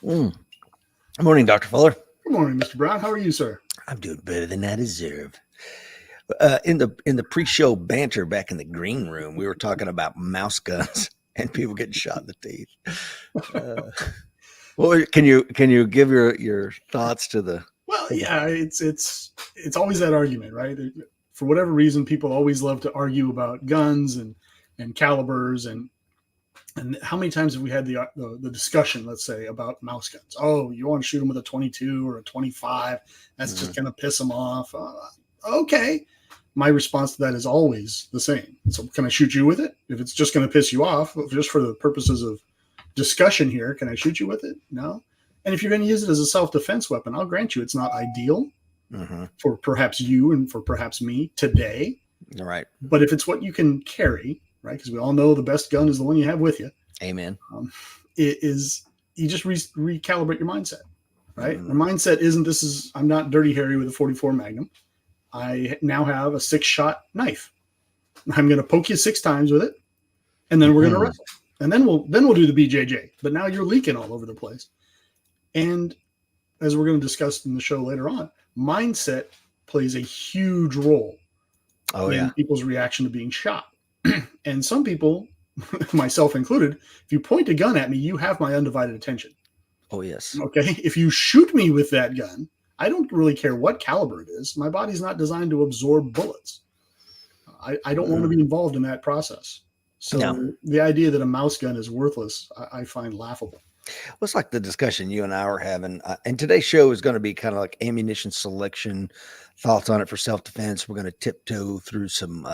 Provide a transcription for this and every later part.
Mm. Good morning, Dr. Fuller. Good morning, Mr. Brown. How are you, sir? I'm doing better than I deserve. In the pre-show banter back in the green room, we were talking about mouse guns and people getting shot in the teeth. Well, can you give your thoughts to the? Well, yeah, it's always that argument, right? For whatever reason, people always love to argue about guns and calibers and how many times have we had the discussion, let's say, about mouse guns? Oh, you want to shoot them with a 22 or a 25? That's just going to piss them off. Okay. My response to that is always the same. So can I shoot you with it? If it's just going to piss you off, just for the purposes of discussion here, can I shoot you with it? No. And if you're going to use it as a self-defense weapon, I'll grant you it's not ideal for perhaps you and for perhaps me today. Right. But if it's what you can carry, right? Because we all know the best gun is the one you have with you. Amen. It is, you just recalibrate your mindset, right? The mindset isn't, I'm not Dirty Harry with a 44 Magnum. I now have a 6-shot knife. I'm going to poke you 6 times with it, and then we're going to wrestle. And then we'll do the BJJ. But now you're leaking all over the place. And as we're going to discuss in the show later on, mindset plays a huge role in people's reaction to being shot. And some people, myself included, if you point a gun at me, you have my undivided attention. Oh, yes. Okay. If you shoot me with that gun, I don't really care what caliber it is. My body's not designed to absorb bullets. I don't want to be involved in that process. So the idea that a mouse gun is worthless, I find laughable. Well, it's like the discussion you and I were having. And today's show is going to be kind of like ammunition selection, thoughts on it for self-defense. We're going to tiptoe through some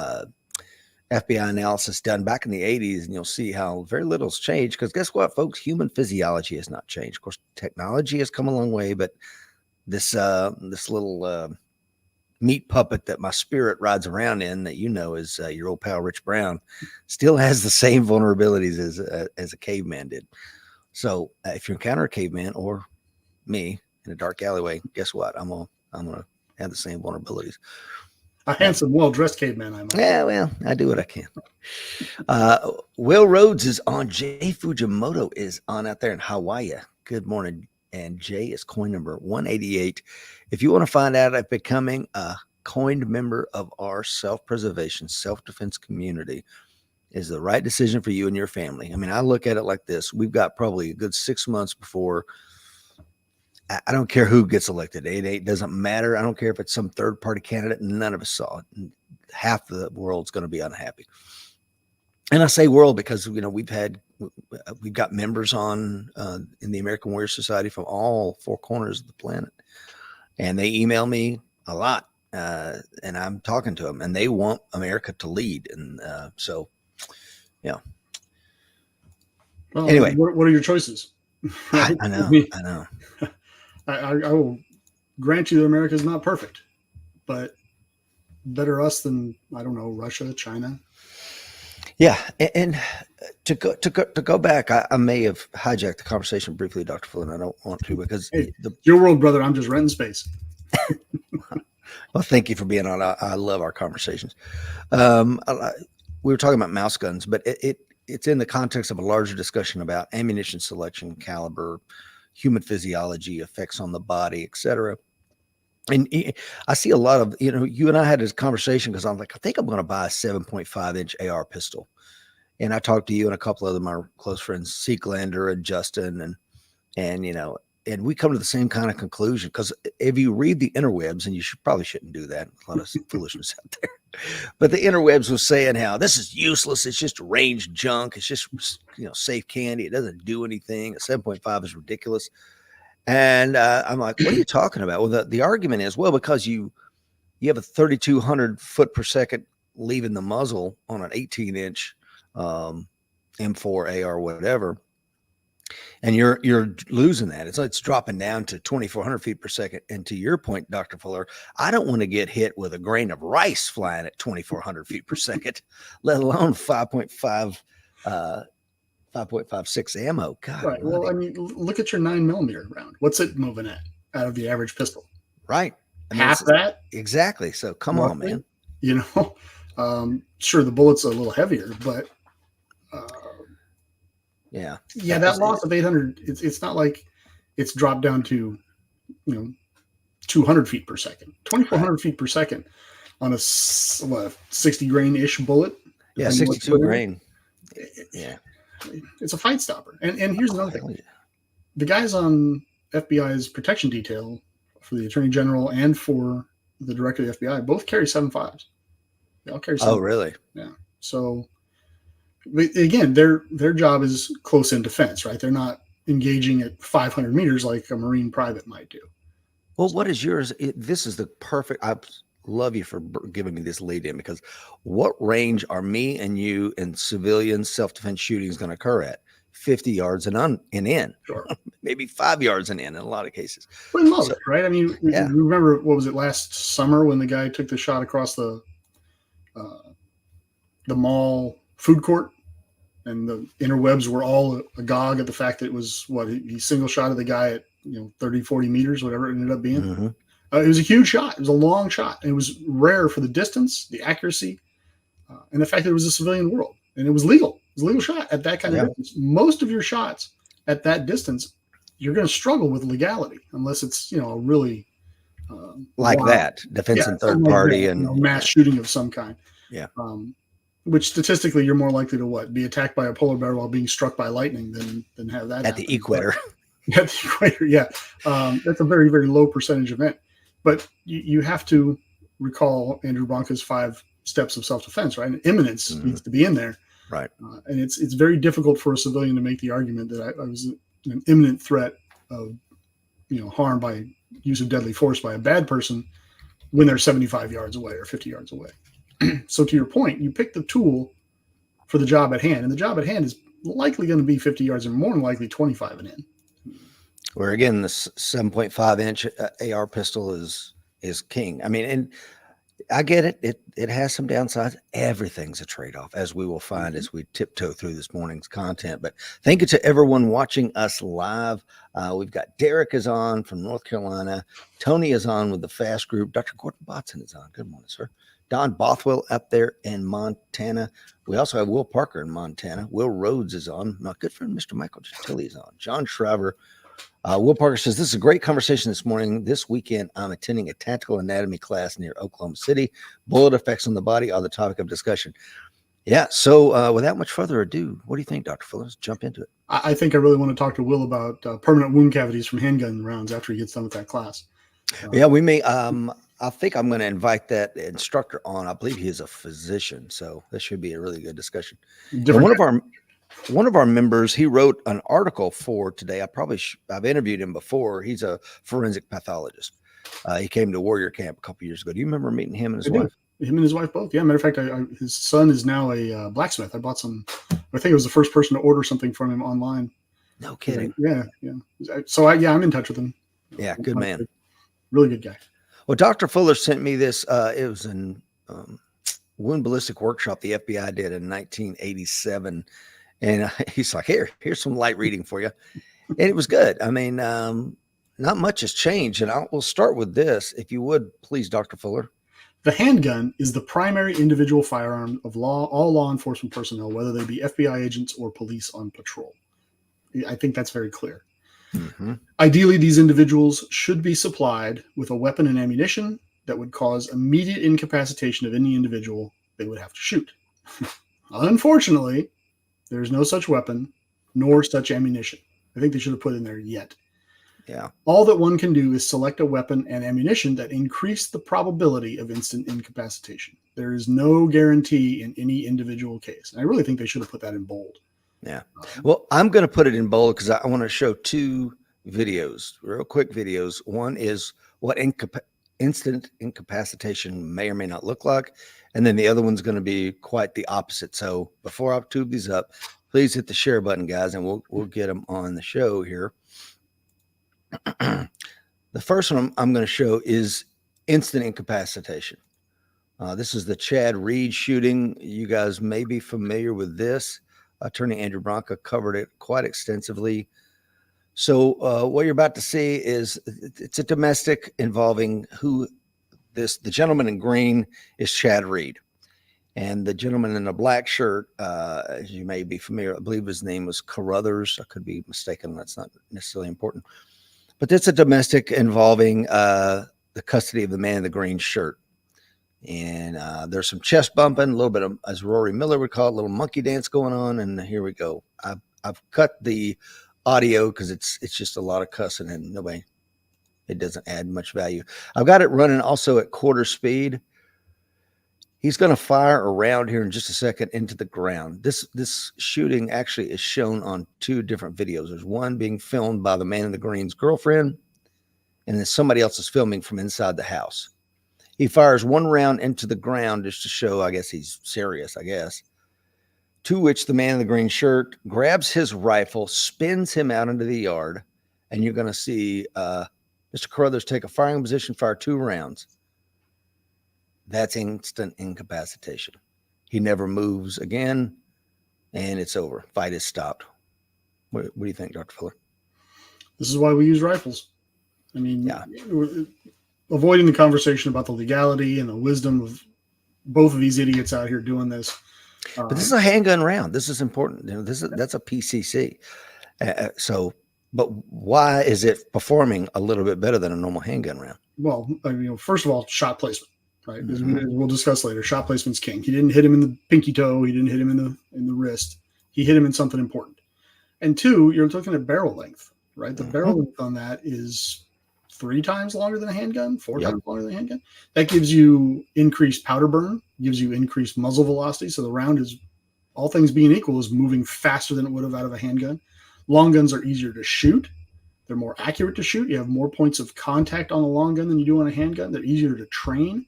FBI analysis done back in the 80s, and you'll see how very little's changed. Because guess what, folks? Human physiology has not changed. Of course, technology has come a long way, but this little meat puppet that my spirit rides around in, that is your old pal Rich Brown, still has the same vulnerabilities as a caveman did. So if you encounter a caveman or me in a dark alleyway, guess what? I'm gonna have the same vulnerabilities. A handsome, well-dressed caveman, I might. Yeah, well, I do what I can. Will Rhodes is on. Jay Fujimoto is on out there in Hawaii. Good morning. And Jay is coin number 188. If you want to find out about becoming a coined member of our self-preservation, self-defense community, is the right decision for you and your family. I mean, I look at it like this. We've got probably a good 6 months before. I don't care who gets elected. It doesn't matter. I don't care if it's some third-party candidate. None of us saw it. Half the world's going to be unhappy. And I say world because, we've got members on in the American Warrior Society from all 4 corners of the planet. And they email me a lot. And I'm talking to them, and they want America to lead. And Well, anyway, what are your choices? I know. I will grant you that America is not perfect, but better us than, I don't know, Russia, China. Yeah, and to go back, I may have hijacked the conversation briefly, Dr. Fuller, and I don't want to because your world, brother. I'm just renting space. Well, thank you for being on. I love our conversations. We were talking about mouse guns, but it's in the context of a larger discussion about ammunition selection, caliber, human physiology, effects on the body, etc. And I see a lot of, you and I had this conversation because I'm like, I think I'm going to buy a 7.5-inch AR pistol. And I talked to you and a couple of my close friends, Seeklander and Justin, and we come to the same kind of conclusion because if you read the interwebs, and you probably shouldn't do that, a lot of foolishness out there, but the interwebs was saying how this is useless. It's just range junk. It's just, safe candy. It doesn't do anything. A 7.5 is ridiculous. And I'm like, what are you talking about? Well, the argument is, well, because you have a 3,200 foot per second leaving the muzzle on an 18-inch M4 AR, whatever, and you're losing that. It's dropping down to 2,400 feet per second. And to your point, Dr. Fuller, I don't want to get hit with a grain of rice flying at 2,400 feet per second, let alone 5.56 ammo. God. Right. Well, I mean, look at your 9mm round. What's it moving at out of the average pistol? Right. Half that? Exactly. So come on, man. Sure, the bullet's a little heavier, but yeah, that loss of 800, it's not like it's dropped down to, 200 feet per second, 2,400 feet per second on a 60 grain ish bullet. Yeah, depending what you 62 put in it. grain. Yeah. It's a fight stopper. And here's another thing. Hell yeah. The guys on FBI's protection detail for the Attorney General and for the Director of the FBI both carry 7.5s. They all carry 7.5s. Oh, really? Yeah. So, but again, their job is close in defense, right? They're not engaging at 500 meters like a Marine private might do. Well, what is yours? This is the perfect. I love you for giving me this lead in, because what range are me and you and civilian self-defense shootings going to occur at? 50 yards and in. Sure. Maybe 5 yards and in a lot of cases. But in most, right? I mean, yeah. remember, what was it, last summer when the guy took the shot across the mall food court, and the interwebs were all agog at the fact that it was he single shot of the guy at 30, 40 meters, whatever it ended up being. Mm-hmm. It was a huge shot. It was a long shot. And it was rare for the distance, the accuracy, and the fact that it was a civilian world. And it was legal. It was a legal shot at that kind of distance. Most of your shots at that distance, you're going to struggle with legality unless it's, a really like that defense and third party and mass shooting of some kind. Yeah. Which statistically, you're more likely to be attacked by a polar bear while being struck by lightning than have that at the equator. At the equator, yeah. That's a very, very low percentage event. But you have to recall Andrew Branca's 5 steps of self-defense, right? And imminence needs to be in there. Right. And it's very difficult for a civilian to make the argument that I was an imminent threat of, harm by use of deadly force by a bad person when they're 75 yards away or 50 yards away. So to your point, you pick the tool for the job at hand, and the job at hand is likely going to be 50 yards and more than likely 25 and in. Where again, the 7.5 inch AR pistol is king. I mean, and I get it. It has some downsides. Everything's a trade-off, as we will find as we tiptoe through this morning's content. But thank you to everyone watching us live. We've got Derek is on from North Carolina. Tony is on with the FAST group. Dr. Gordon Botson is on. Good morning, sir. Don Bothwell up there in Montana. We also have Will Parker in Montana. Will Rhodes is on. My good friend, Mr. Michael Gentile is on. John Shriver. Will Parker says, this is a great conversation this morning. This weekend, I'm attending a tactical anatomy class near Oklahoma City. Bullet effects on the body are the topic of discussion. Yeah. So without much further ado, what do you think, Dr. Fuller? Let's jump into it. I think I really want to talk to Will about permanent wound cavities from handgun rounds after he gets done with that class. Yeah, we may. I think I'm going to invite that instructor on. I believe he is a physician, so this should be a really good discussion. One of our members, he wrote an article for today. I've interviewed him before. He's a forensic pathologist. He came to Warrior Camp a couple years ago. Do you remember meeting him and his wife? Him and his wife both. Yeah, matter of fact, his son is now a blacksmith. I bought some. I think I was the first person to order something from him online. No kidding. Yeah. So I'm in touch with him. Yeah, good man. Really good guy. Well, Dr. Fuller sent me this. It was in wound ballistic workshop the FBI did in 1987. And he's like, here's some light reading for you. And it was good. I mean, not much has changed. And we'll start with this. If you would, please, Dr. Fuller. The handgun is the primary individual firearm of all law enforcement personnel, whether they be FBI agents or police on patrol. I think that's very clear. Mm-hmm. Ideally, these individuals should be supplied with a weapon and ammunition that would cause immediate incapacitation of any individual they would have to shoot. Unfortunately, there's no such weapon nor such ammunition. I think they should have put in there yet. Yeah. All that one can do is select a weapon and ammunition that increase the probability of instant incapacitation. There is no guarantee in any individual case. And I really think they should have put that in bold. Yeah. Well, I'm going to put it in bold because I want to show 2 videos, real quick videos. One is what instant incapacitation may or may not look like. And then the other one's going to be quite the opposite. So before I tube these up, please hit the share button, guys, and we'll get them on the show here. The first one I'm going to show is instant incapacitation. This is the Chad Reed shooting. You guys may be familiar with this. Attorney Andrew Branca covered it quite extensively. So what you're about to see is it's a domestic involving the gentleman in green is Chad Reed. And the gentleman in the black shirt, as you may be familiar, I believe his name was Carruthers. I could be mistaken. That's not necessarily important. But it's a domestic involving the custody of the man in the green shirt. And there's some chest bumping, a little bit of, as Rory Miller would call it, a little monkey dance going on. And here we go. I've cut the audio because it's just a lot of cussing and it doesn't add much value. I've got it running also at quarter speed. He's going to fire around here in just a second into the ground. This shooting actually is shown on two different videos. There's one being filmed by the man in the green's girlfriend, and then somebody else is filming from inside the house. He fires one round into the ground just to show, I guess he's serious, to which the man in the green shirt grabs his rifle, spins him out into the yard, and you're going to see Mr. Carruthers take a firing position, fire 2 rounds. That's instant incapacitation. He never moves again, and it's over. Fight is stopped. What do you think, Dr. Fuller? This is why we use rifles. I mean, yeah. Avoiding the conversation about the legality and the wisdom of both of these idiots out here doing this. But this is a handgun round. This is important. That's a PCC. But why is it performing a little bit better than a normal handgun round? Well, first of all, shot placement. Right, mm-hmm. We'll discuss later. Shot placement's king. He didn't hit him in the pinky toe. He didn't hit him in the wrist. He hit him in something important. And 2, you're looking at barrel length, right? The barrel length on that is 3 times longer than a handgun, 4 times longer than a handgun. That gives you increased powder burn, gives you increased muzzle velocity. So the round is, all things being equal, is moving faster than it would have out of a handgun. Long guns are easier to shoot. They're more accurate to shoot. You have more points of contact on a long gun than you do on a handgun. They're easier to train.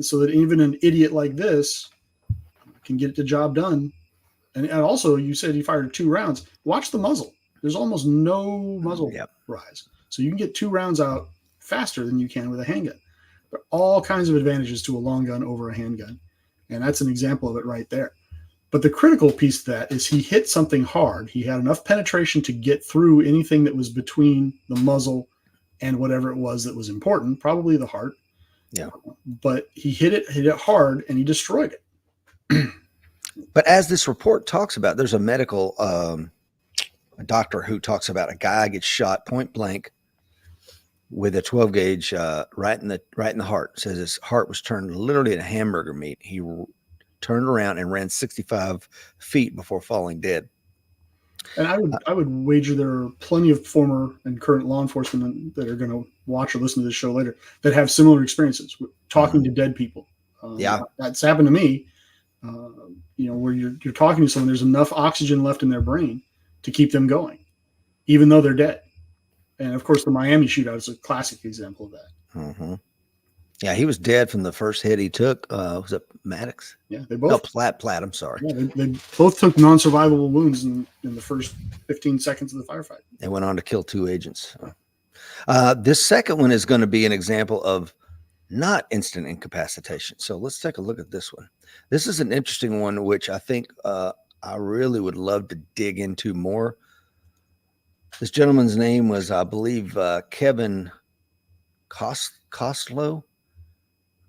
So that even an idiot like this can get the job done. And also, you said he fired 2 rounds. Watch the muzzle. There's almost no muzzle rise. So you can get 2 rounds out faster than you can with a handgun. There are all kinds of advantages to a long gun over a handgun. And that's an example of it right there. But the critical piece to that is he hit something hard. He had enough penetration to get through anything that was between the muzzle and whatever it was that was important, probably the heart. Yeah. But he hit it hard, and he destroyed it. But as this report talks about, there's a medical a doctor who talks about a guy gets shot point blank with a 12 gauge right in the heart. Says his heart was turned literally into hamburger meat. He turned around and ran 65 feet before falling dead. And I would wager there are plenty of former and current law enforcement that are going to watch or listen to this show later that have similar experiences with talking to dead people. That's happened to me. Where you're talking to someone, there's enough oxygen left in their brain to keep them going, even though they're dead. And of course, the Miami shootout is a classic example of that. Mm-hmm. Yeah, he was dead from the first hit he took. Was it Maddox? Yeah, they both. No, Platt. I'm sorry. Yeah, they both took non-survivable wounds in the first 15 seconds of the firefight. They went on to kill 2 agents. This second one is going to be an example of not instant incapacitation. So let's take a look at this one. This is an interesting one, which I think I really would love to dig into more. This gentleman's name was, I believe, Kevin Kostlow.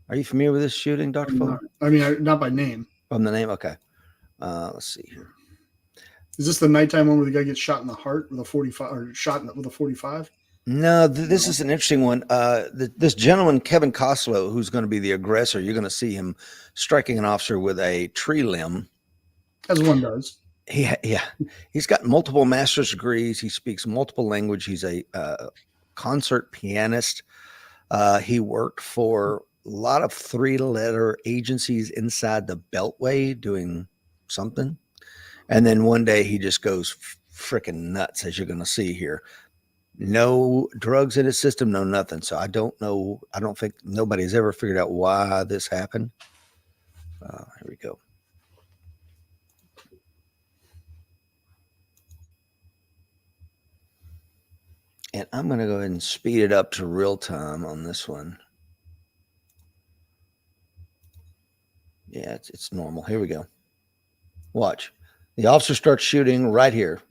Are you familiar with this shooting, Dr. Fuller? I mean, not by name. From the name? Okay. Let's see here. Is this the nighttime one where the guy gets shot in the heart with a 45 or shot with a 45? No, this is an interesting one. This gentleman, Kevin Kostlow, who's going to be the aggressor, you're going to see him striking an officer with a tree limb. As one does. He's got multiple master's degrees. He speaks multiple languages. He's a concert pianist. He worked for a lot of 3-letter agencies inside the Beltway doing something. And then one day he just goes freaking nuts, as you're going to see here. No drugs in his system, no nothing. So I don't know. I don't think nobody's ever figured out why this happened. Here we go. And I'm going to go ahead and speed it up to real time on this one. Yeah, it's normal. Here we go. Watch. The officer starts shooting right here,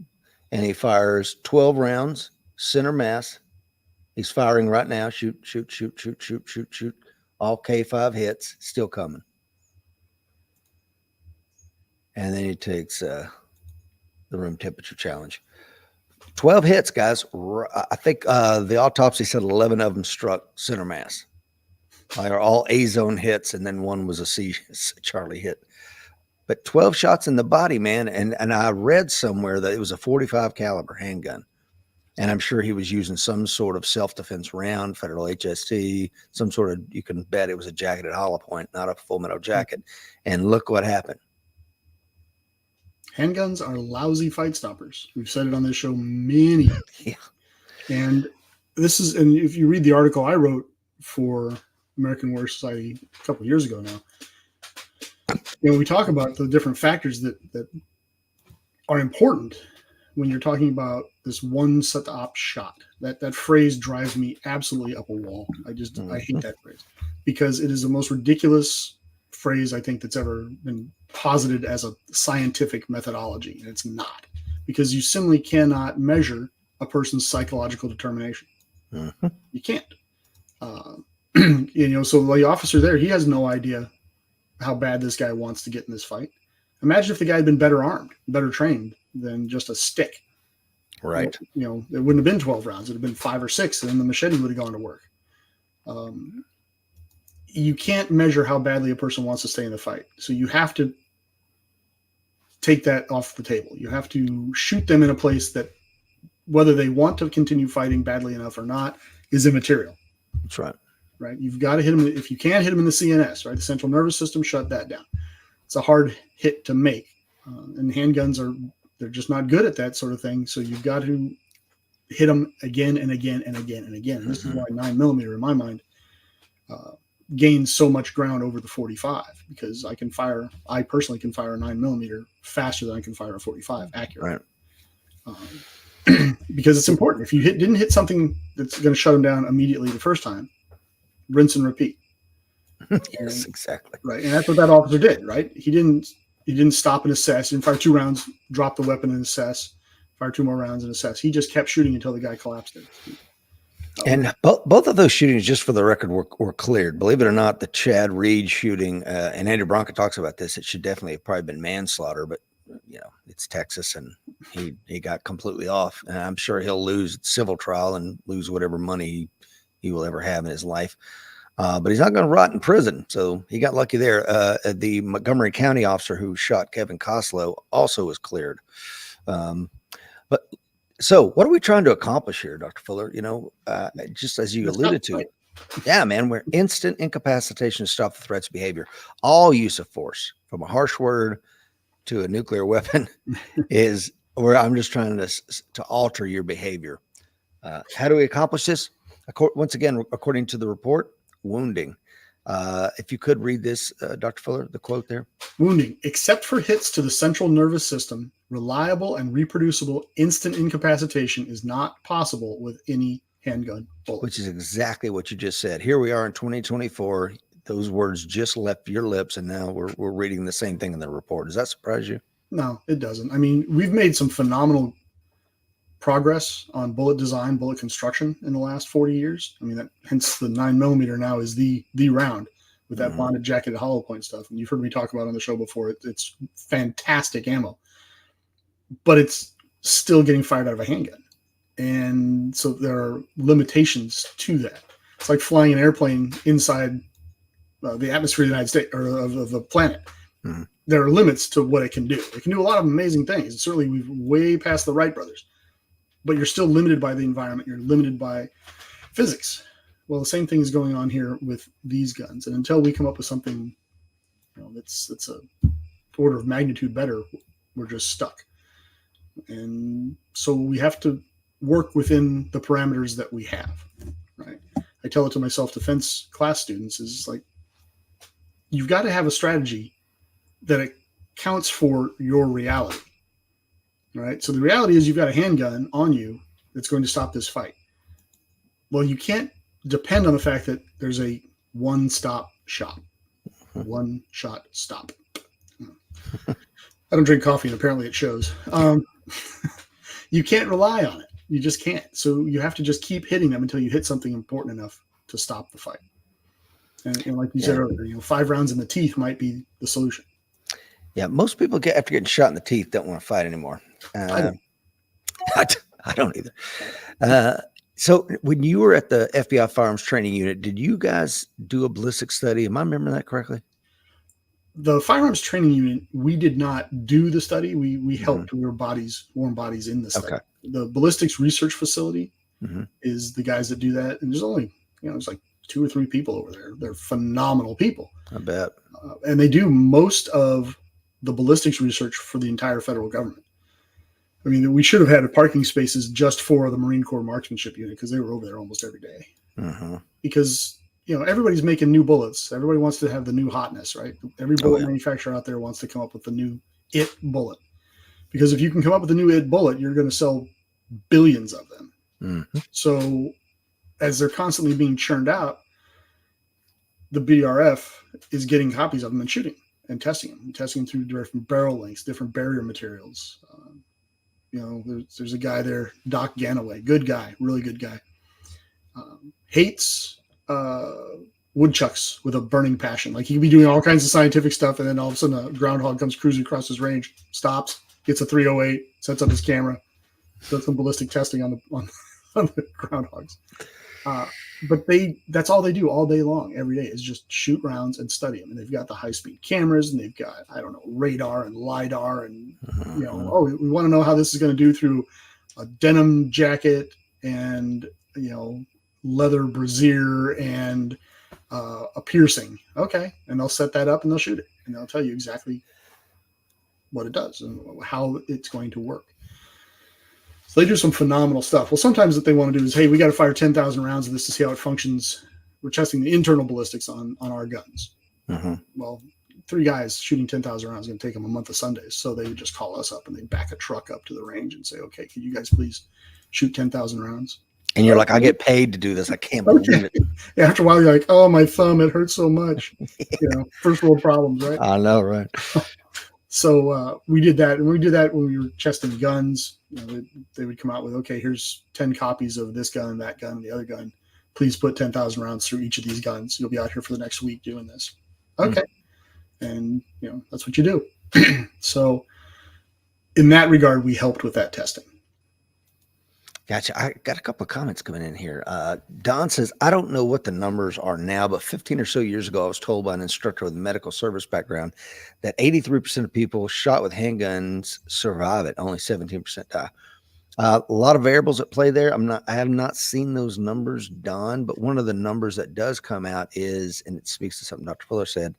and he fires 12 rounds, center mass. He's firing right now. Shoot. All K5 hits, still coming. And then he takes the room temperature challenge. 12 hits, guys. I think the autopsy said 11 of them struck center mass. They're all A zone hits, and then one was a C Charlie hit. But 12 shots in the body, man. And I read somewhere that it was a 45 caliber handgun. And I'm sure he was using some sort of self-defense round, federal HST, some sort of, you can bet it was a jacketed hollow point, not a full metal jacket. And look what happened. Handguns are lousy fight stoppers. We've said it on this show many. Yeah. And this is, and if you read the article I wrote for American Warrior Society a couple of years ago now, we talk about the different factors that are important when you're talking about this one stop shot. That phrase drives me absolutely up a wall. I hate that phrase because it is the most ridiculous phrase I think that's ever been posited as a scientific methodology, and it's not, because you simply cannot measure a person's psychological determination. You can't. So the officer there, he has no idea how bad this guy wants to get in this fight. Imagine if the guy had been better armed, better trained than just a stick. Right. It wouldn't have been 12 rounds. It would have been 5 or 6, and then the machete would have gone to work. You can't measure how badly a person wants to stay in the fight. So you have to take that off the table. You have to shoot them in a place that, whether they want to continue fighting badly enough or not, is immaterial. That's right. Right. You've got to hit them. If you can't hit them in the CNS, right, the central nervous system, shut that down. It's a hard hit to make. And handguns they're just not good at that sort of thing. So you've got to hit them again and again and again and again. And this is why 9mm, in my mind, gains so much ground over the 45, because I personally can fire a 9mm faster than I can fire a 45 accurately. Right. Because it's important. If you didn't hit something that's going to shut them down immediately the first time, rinse and repeat. Yes, exactly. Right. And that's what that officer did, right? He didn't stop and assess. He didn't fire 2 rounds, drop the weapon and assess, fire 2 more rounds and assess. He just kept shooting until the guy collapsed. And both of those shootings, just for the record, were cleared. Believe it or not, the Chad Reed shooting, and Andrew Bronca talks about this, it should definitely have probably been manslaughter, but it's Texas, and he got completely off. And I'm sure he'll lose civil trial and lose whatever money he will ever have in his life. But he's not going to rot in prison. So he got lucky there. The Montgomery County officer who shot Kevin Coslow also was cleared. So what are we trying to accomplish here, Dr. Fuller? Just as you alluded to, yeah, man, we're instant incapacitation to stop the threat's behavior. All use of force, from a harsh word to a nuclear weapon, is where I'm just trying to alter your behavior. How do we accomplish this? Once again, according to the report, wounding. If you could read this, Dr. Fuller, the quote there. Wounding, except for hits to the central nervous system, reliable and reproducible instant incapacitation is not possible with any handgun bullet. Which is exactly what you just said. Here we are in 2024. Those words just left your lips, and now we're reading the same thing in the report. Does that surprise you? No, it doesn't. I mean, we've made some phenomenal progress on bullet design, bullet construction in the last 40 years. I mean, hence the 9mm now is the round with that bonded jacketed hollow point stuff. And you've heard me talk about it on the show before. It's fantastic ammo, but it's still getting fired out of a handgun. And so there are limitations to that. It's like flying an airplane inside the atmosphere of the United States, or of the planet. Mm-hmm. There are limits to what it can do. It can do a lot of amazing things. And certainly we've way past the Wright brothers, but you're still limited by the environment. You're limited by physics. Well, the same thing is going on here with these guns. And until we come up with something, that's a order of magnitude better, we're just stuck. And so we have to work within the parameters that we have, right? I tell it to my self-defense class students, is like, you've got to have a strategy that accounts for your reality, right? So the reality is you've got a handgun on you that's going to stop this fight. Well, you can't depend on the fact that there's a one-stop shop. One shot stop. I don't drink coffee, and apparently it shows. You can't rely on it. You just can't. So you have to just keep hitting them until you hit something important enough to stop the fight. And like you said earlier, 5 rounds in the teeth might be the solution. Yeah, most people after getting shot in the teeth don't want to fight anymore. I don't either. So when you were at the FBI Firearms Training Unit, did you guys do a ballistic study? Am I remembering that correctly? The firearms training unit, we did not do the study. We helped. Mm-hmm. We were warm bodies in the study. Okay. The ballistics research facility Mm-hmm. is the guys that do that. And there's only, there's like 2 or 3 people over there. They're phenomenal people. I bet. And they do most of the ballistics research for the entire federal government. I mean, we should have had parking spaces just for the Marine Corps marksmanship unit because they were over there almost every day. Mm-hmm. Because everybody's making new bullets. Everybody wants to have the new hotness, right? Every bullet manufacturer out there wants to come up with the new it bullet. Because if you can come up with a new it bullet, you're going to sell billions of them. Mm-hmm. So as they're constantly being churned out, the BRF is getting copies of them and shooting and testing them through different barrel lengths, different barrier materials. There's a guy there, Doc Ganaway, good guy, really good guy. Hates woodchucks with a burning passion. Like he could be doing all kinds of scientific stuff, and then all of a sudden a groundhog comes cruising across his range, stops, gets a 308, sets up his camera, does some ballistic testing on the groundhogs. But that's all they do all day long, every day, is just shoot rounds and study them. And they've got the high-speed cameras, and they've got, radar and LiDAR, and, we want to know how this is going to do through a denim jacket and, leather brassiere and a piercing. Okay. And they'll set that up and they'll shoot it. And they'll tell you exactly what it does and how it's going to work. So they do some phenomenal stuff. Well, sometimes what they want to do is, hey, we got to fire 10,000 rounds of this to see how it functions. We're testing the internal ballistics on our guns. Mm-hmm. Well, 3 guys shooting 10,000 rounds is going to take them a month of Sundays. So they would just call us up and they'd back a truck up to the range and say, okay, can you guys please shoot 10,000 rounds? And you're like, I get paid to do this. I can't believe it. After a while, you're like, oh, my thumb, it hurts so much. First world problems, right? I know, right? So we did that. And we did that when we were testing guns. They would come out with, okay, here's 10 copies of this gun, that gun, and the other gun. Please put 10,000 rounds through each of these guns. You'll be out here for the next week doing this. Okay. And, that's what you do. So in that regard, we helped with that testing. Gotcha. I got a couple of comments coming in here. Don says, I don't know what the numbers are now, but 15 or so years ago, I was told by an instructor with a medical service background that 83% of people shot with handguns survive it. Only 17% die. A lot of variables at play there. I have not seen those numbers, Don, but one of the numbers that does come out is, and it speaks to something Dr. Fuller said,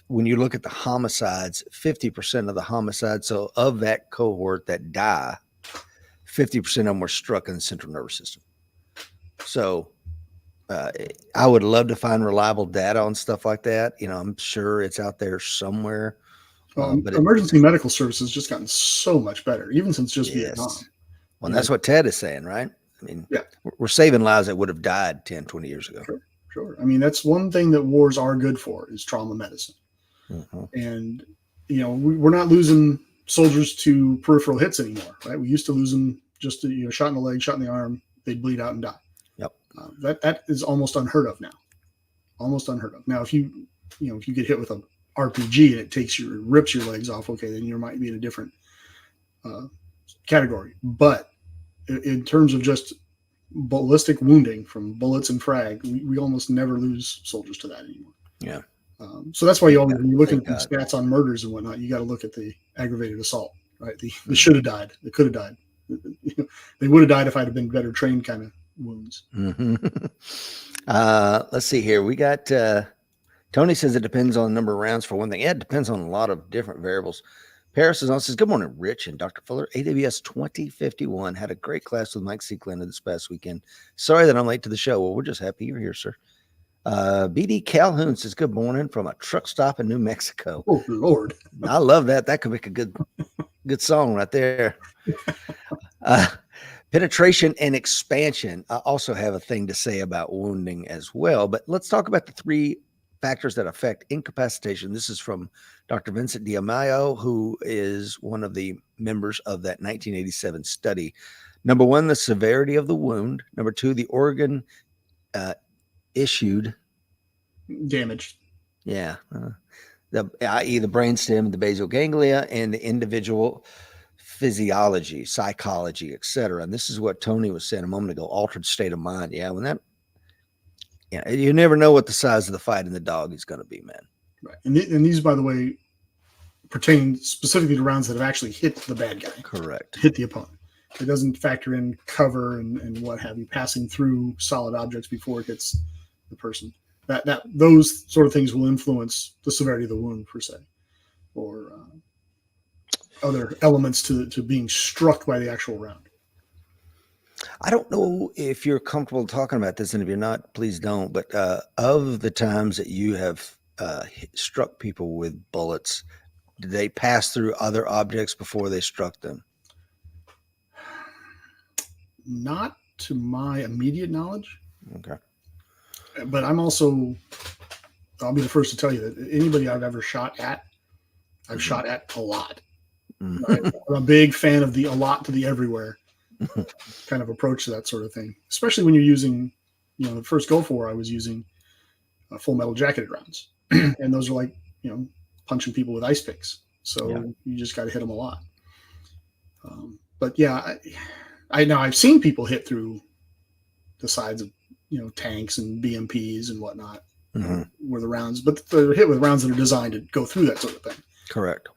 when you look at the homicides, 50% of the homicides, so of that cohort that die, 50% of them were struck in the central nervous system. So I would love to find reliable data on stuff like that. I'm sure it's out there somewhere. But emergency medical services just gotten so much better, even since just Vietnam. Well, that's what Ted is saying, right? I mean, we're saving lives that would have died 10, 20 years ago. Sure. I mean, that's one thing that wars are good for is trauma medicine. Mm-hmm. And, we're not losing soldiers to peripheral hits anymore, right? We used to lose them just to, shot in the leg, shot in the arm, they'd bleed out and die. Yep. That is almost unheard of now. Almost unheard of. Now, if you get hit with a RPG and it rips your legs off, okay, then you might be in a different category. But in terms of just ballistic wounding from bullets and frag, we almost never lose soldiers to that anymore. Yeah. So that's why when you're looking at the stats on murders and whatnot, you got to look at the aggravated assault, right? They should have died. They could have died. They would have died if I'd have been better trained kind of wounds. Mm-hmm. Let's see here. We got Tony says it depends on the number of rounds for one thing. Yeah, it depends on a lot of different variables. Paris is on, says, good morning, Rich and Dr. Fuller. AWS 2051 had a great class with Mike Seekland this past weekend. Sorry that I'm late to the show. Well, we're just happy you're here, sir. BD Calhoun says, good morning from a truck stop in New Mexico. Oh, Lord. I love that. That could make a good song right there. Penetration and expansion. I also have a thing to say about wounding as well, but let's talk about the 3 factors that affect incapacitation. This is from Dr. Vincent D'Amaio, who is one of the members of that 1987 study. Number 1, the severity of the wound. Number 2, the organ issued damaged. Yeah. i.e. the brainstem, the basal ganglia, and the individual physiology, psychology, etc. And this is what Tony was saying a moment ago: altered state of mind. Yeah, when that, yeah, you never know what the size of the fight in the dog is going to be, man. Right. And these, by the way, pertain specifically to rounds that have actually hit the bad guy. Correct. Hit the opponent. It doesn't factor in cover and what have you, passing through solid objects before it hits the person. That those sort of things will influence the severity of the wound, per se, or other elements to being struck by the actual round. I don't know if you're comfortable talking about this, and if you're not, please don't. But of the times that you have struck people with bullets, did they pass through other objects before they struck them? Not to my immediate knowledge. Okay. But I'll be the first to tell you that anybody I've ever shot at, I've shot at a lot. Right? I'm a big fan of the a lot to the everywhere kind of approach to that sort of thing, especially when you're using, the first Gulf War, I was using full metal jacketed rounds. And those are like, punching people with ice picks. So you just got to hit them a lot. But yeah, I know I've seen people hit through the sides of, tanks and BMPs and whatnot, where the rounds, but they're hit with rounds that are designed to go through that sort of thing. Correct.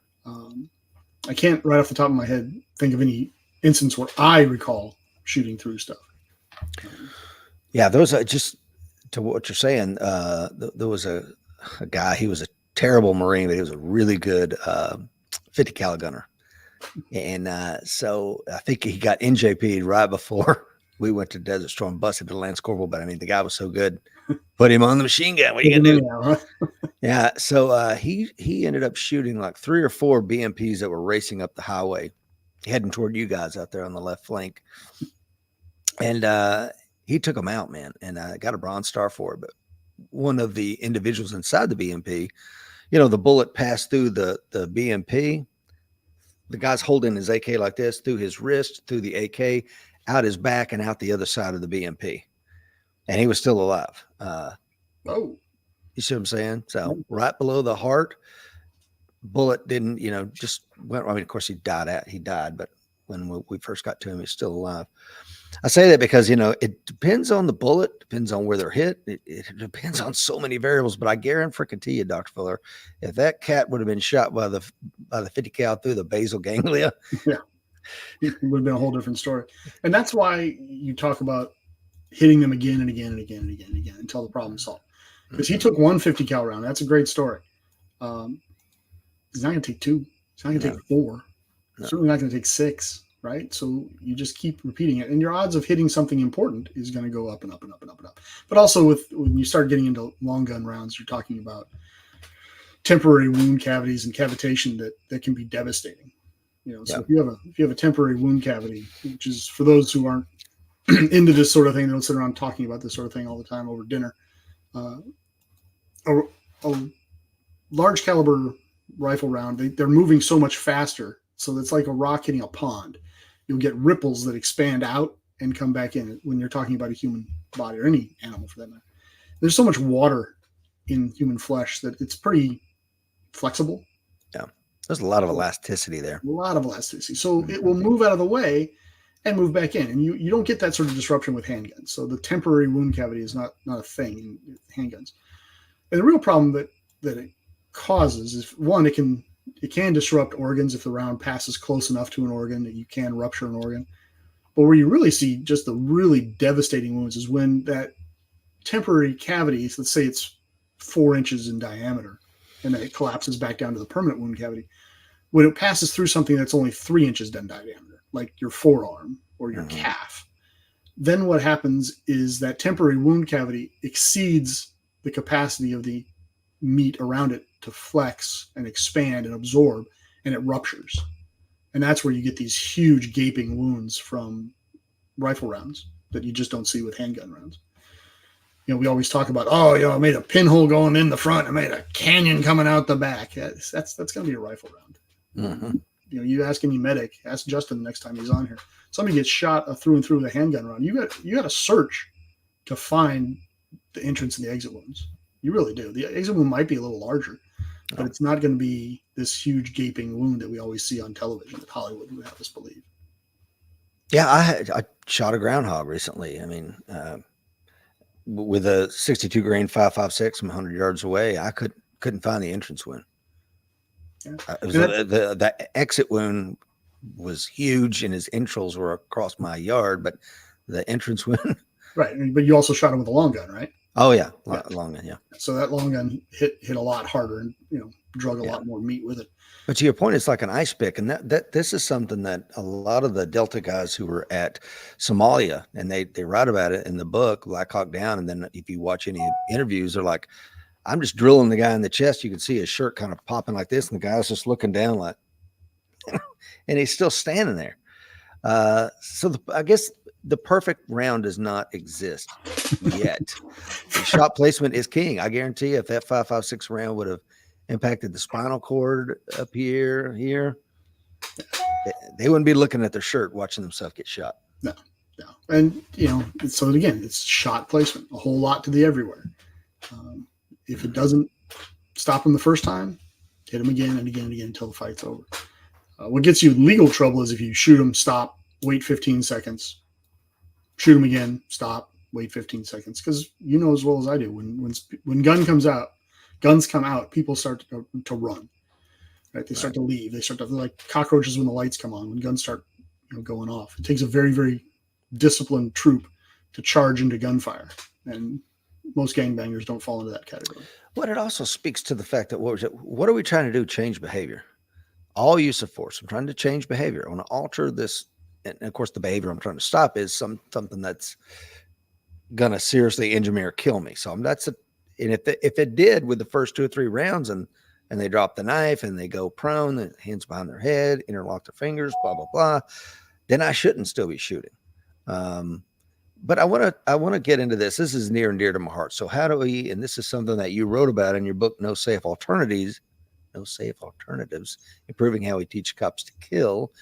I can't right off the top of my head think of any instance where I recall shooting through stuff. Yeah, those are just to what you're saying. There was a guy, he was a terrible Marine, but he was a really good 50 cal gunner. And so I think he got NJP'd right before we went to Desert Storm, busted the Lance Corporal. But I mean, the guy was so good, put him on the machine gun. What are you gonna do? Yeah. So he ended up shooting like 3 or 4 BMPs that were racing up the highway, heading toward you guys out there on the left flank. And he took them out, man, and got a Bronze Star for it. But one of the individuals inside the BMP, the bullet passed through the BMP. The guy's holding his AK like this, through his wrist, through the AK, out his back, and out the other side of the BMP. And he was still alive. Oh. You see what I'm saying? So right below the heart, bullet didn't, just went. I mean, of course, he died, but when we first got to him, he's still alive. I say that because, it depends on the bullet, depends on where they're hit. It depends on so many variables, but I guarantee you, Dr. Fuller, if that cat would have been shot by the 50 cal through the basal ganglia. Yeah, it would have been a whole different story. And that's why you talk about hitting them again and again and again and again and again until the problem's solved. Because he took 1 50 cal round. That's a great story. He's not going to take 2. He's not going to take 4. No. Certainly not going to take 6. Right. So you just keep repeating it, and your odds of hitting something important is going to go up and up and up and up and up. But also when you start getting into long gun rounds, you're talking about temporary wound cavities and cavitation that can be devastating. So if you have a temporary wound cavity, which is for those who aren't into this sort of thing, they don't sit around talking about this sort of thing all the time over dinner. A large caliber rifle round, they're moving so much faster. So it's like a rock hitting a pond. You'll get ripples that expand out and come back in when you're talking about a human body or any animal for that matter. There's so much water in human flesh that it's pretty flexible. Yeah. There's a lot of elasticity there. A lot of elasticity. So it will move out of the way and move back in. And you don't get that sort of disruption with handguns. So the temporary wound cavity is not a thing in handguns. And the real problem that it causes is, one, it can disrupt organs if the round passes close enough to an organ that you can rupture an organ. But where you really see just the really devastating wounds is when that temporary cavity, let's say it's 4 inches in diameter, and then it collapses back down to the permanent wound cavity. When it passes through something that's only 3 inches in diameter, like your forearm or your calf, then what happens is that temporary wound cavity exceeds the capacity of the meat around it to flex and expand and absorb, and it ruptures. And that's where you get these huge gaping wounds from rifle rounds that you just don't see with handgun rounds. We always talk about, I made a pinhole going in the front, I made a canyon coming out the back. That's going to be a rifle round. You ask any medic, ask Justin the next time he's on here. Somebody gets shot through and through with a handgun round. You got to search to find the entrance and the exit wounds. You really do. The exit wound might be a little larger, but it's not going to be this huge gaping wound that we always see on television that Hollywood would have us believe. Yeah, I shot a groundhog recently. I mean, with a 62 grain 5.56 from 100 yards away, I couldn't find the entrance wound. Yeah. It was the exit wound was huge, and his entrails were across my yard, but the entrance wound. Right, but you also shot him with a long gun, right? Oh yeah, long gun, yeah. So that long gun hit a lot harder, and drug a lot more meat with it. But to your point, it's like an ice pick, and that this is something that a lot of the Delta guys who were at Somalia, and they write about it in the book Black Hawk Down, and then if you watch any interviews, they're like, I'm just drilling the guy in the chest. You can see his shirt kind of popping like this, and the guy's just looking down like, and he's still standing there. So I guess the perfect round does not exist yet. Shot placement is king. I guarantee if that 5.56 round would have impacted the spinal cord up here, they wouldn't be looking at their shirt watching themselves get shot. No. And, so again, it's shot placement, a whole lot to the everywhere. If it doesn't stop them the first time, hit them again and again and again until the fight's over. What gets you in legal trouble is if you shoot them, stop, wait 15 seconds, shoot them again, stop, wait 15 seconds. Because you know as well as I do, when guns come out, people start to run. Right? They start to leave. They start to like cockroaches when the lights come on. When guns start going off, it takes a very, very disciplined troop to charge into gunfire, and most gangbangers don't fall into that category. What it also speaks to the fact that what are we trying to do? Change behavior. All use of force. I'm trying to change behavior. I want to alter this, and of course, the behavior I'm trying to stop is something that's gonna seriously injure me or kill me. So and if it did with the first 2 or 3 rounds, and they drop the knife and they go prone, the hands behind their head, interlock their fingers, blah blah blah, then I shouldn't still be shooting. But I want to get into this. This is near and dear to my heart. So how do we? And this is something that you wrote about in your book, No Safe Alternatives, improving how we teach cops to kill.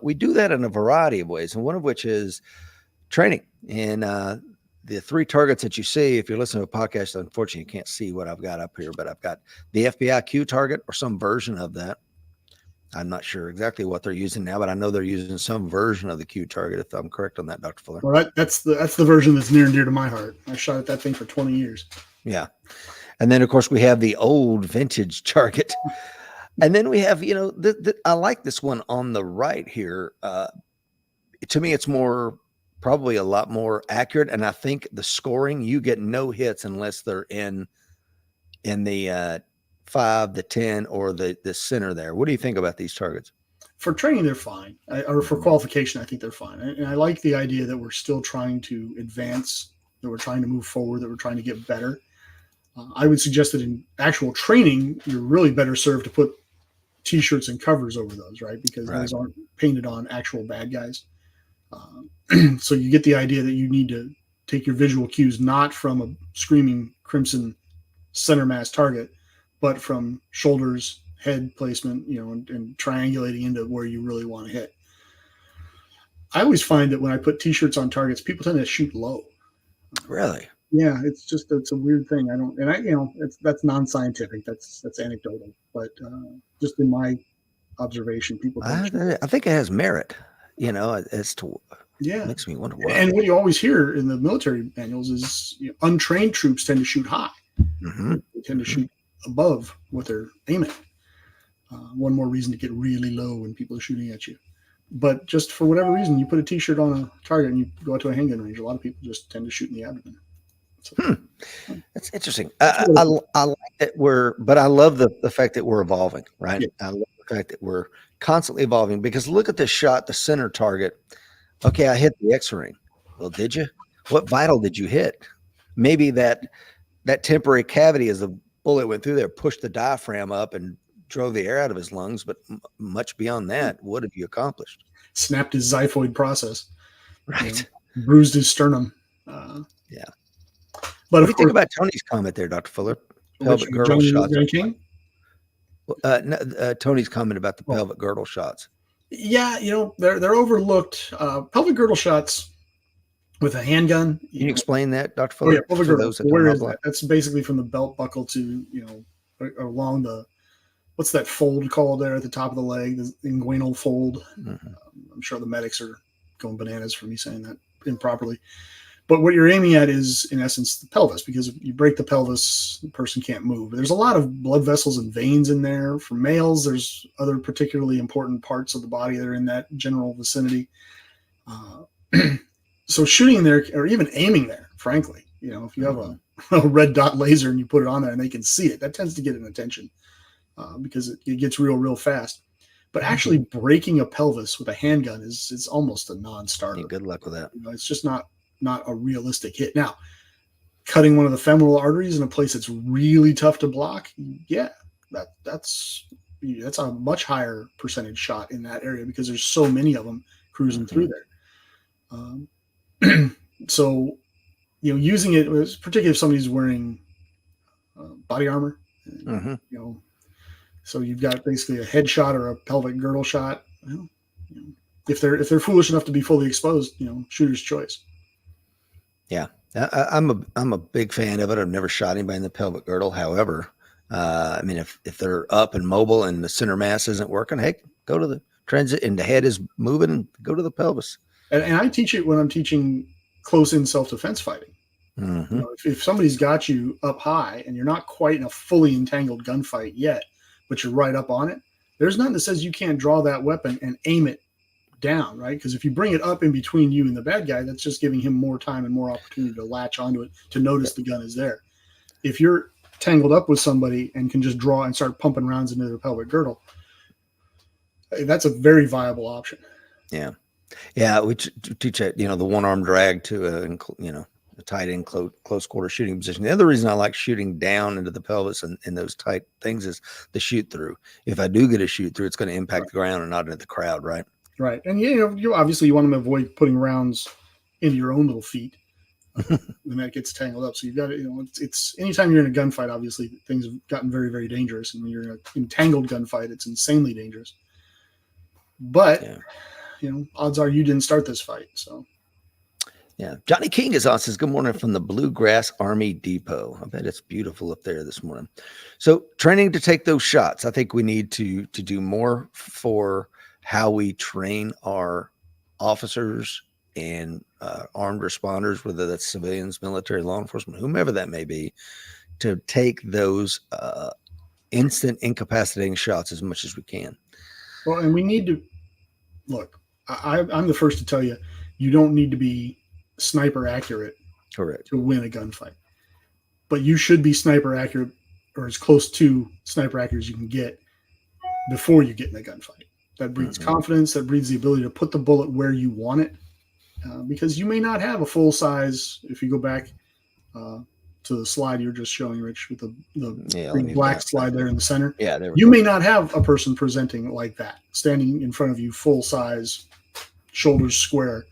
We do that in a variety of ways, and one of which is training. And the 3 targets that you see, if you're listening to a podcast, unfortunately, you can't see what I've got up here, but I've got the FBI Q target or some version of that. I'm not sure exactly what they're using now, but I know they're using some version of the Q target, if I'm correct on that, Dr. Fuller. Well, that's the version that's near and dear to my heart. I shot at that thing for 20 years. Yeah. And then, of course, we have the old vintage target. And then we have, I like this one on the right here. To me, it's probably a lot more accurate. And I think the scoring, you get no hits unless they're in the 5, the 10, or the center there. What do you think about these targets? For training, they're fine. Or for qualification, I think they're fine. And I like the idea that we're still trying to advance, that we're trying to move forward, that we're trying to get better. I would suggest that in actual training, you're really better served to put T-shirts and covers over those, right? Because those aren't painted on actual bad guys. So you get the idea that you need to take your visual cues not from a screaming crimson center mass target, but from shoulders, head placement, and triangulating into where you really want to hit. I always find that when I put T-shirts on targets, people tend to shoot low. Really? Yeah, it's a weird thing. That's non-scientific. That's anecdotal, but just in my observation, people. I think it has merit, as to. Yeah, it makes me wonder why. And what you always hear in the military manuals is untrained troops tend to shoot high. Mm-hmm. They tend to shoot above what they're aiming at. One more reason to get really low when people are shooting at you. But just for whatever reason, you put a T-shirt on a target and you go out to a handgun range. A lot of people just tend to shoot in the abdomen. So, That's interesting. I like that but I love the fact that we're evolving, right? Yeah. I love the fact that we're constantly evolving, because look at this shot, the center target. Okay, I hit the X-ring. Well, did you? What vital did you hit? Maybe that temporary cavity as the bullet went through there pushed the diaphragm up and drove the air out of his lungs, but much beyond that, what have you accomplished? Snapped his xiphoid process. Right. Bruised his sternum. Yeah. But what do you think about Tony's comment there, Dr. Fuller? Pelvic girdle shots. Tony's comment about the pelvic girdle shots. Yeah, they're overlooked. Pelvic girdle shots with a handgun. Can you explain that, Dr. Fuller? Yeah, pelvic girdle. Where is that? That's basically from the belt buckle to along the, what's that fold called there at the top of the leg, the inguinal fold. Mhm. I'm sure the medics are going bananas for me saying that improperly. But what you're aiming at is, in essence, the pelvis, because if you break the pelvis, the person can't move. There's a lot of blood vessels and veins in there. For males, there's other particularly important parts of the body that are in that general vicinity. So shooting there, or even aiming there, frankly, if you have a red dot laser and you put it on there and they can see it, that tends to get an attention because it gets real fast. But actually breaking a pelvis with a handgun is almost a non-starter. Yeah, good luck with that. It's just not a realistic hit. Now, cutting one of the femoral arteries in a place that's really tough to block, yeah, that's a much higher percentage shot in that area because there's so many of them cruising through there. So, using it, particularly if somebody's wearing body armor, so you've got basically a headshot or a pelvic girdle shot. Well, if they're foolish enough to be fully exposed, shooter's choice. Yeah, I'm a big fan of it. I've never shot anybody in the pelvic girdle. However, I mean, if they're up and mobile and the center mass isn't working, hey, go to the transit and the head is moving, and go to the pelvis. And I teach it when I'm teaching close-in self-defense fighting. If somebody's got you up high and you're not quite in a fully entangled gunfight yet, but you're right up on it, there's nothing that says you can't draw that weapon and aim it down, right? Because if you bring it up in between you and the bad guy, that's just giving him more time and more opportunity to latch onto it, to notice the gun is there. If you're tangled up with somebody and can just draw and start pumping rounds into their pelvic girdle, that's a very viable option. Yeah, we teach it, the one-arm drag to a tight end close quarter shooting position. The other reason I like shooting down into the pelvis and those tight things is the shoot through. If I do get a shoot through, it's going to impact the ground and not into the crowd, right? Right. And you obviously you want to avoid putting rounds into your own little feet when that gets tangled up. So you've got to, it's anytime you're in a gunfight, obviously things have gotten very, very dangerous. And when you're in an entangled gunfight, it's insanely dangerous. But odds are you didn't start this fight. So yeah. Johnny King is on, says, good morning from the Bluegrass Army Depot. I bet it's beautiful up there this morning. So training to take those shots. I think we need to do more for how we train our officers and armed responders, whether that's civilians, military, law enforcement, whomever that may be, to take those instant incapacitating shots as much as we can. Well, and we need to look, I'm the first to tell you, you don't need to be sniper accurate Correct. to win a gunfight, but you should be sniper accurate or as close to sniper accurate as you can get before you get in a gunfight. That breeds confidence, that breeds the ability to put the bullet where you want it, because you may not have a full size. If you go back to the slide you were just showing, Rich, with the black slide there in the center, you may not have a person presenting like that, standing in front of you full size, shoulders square.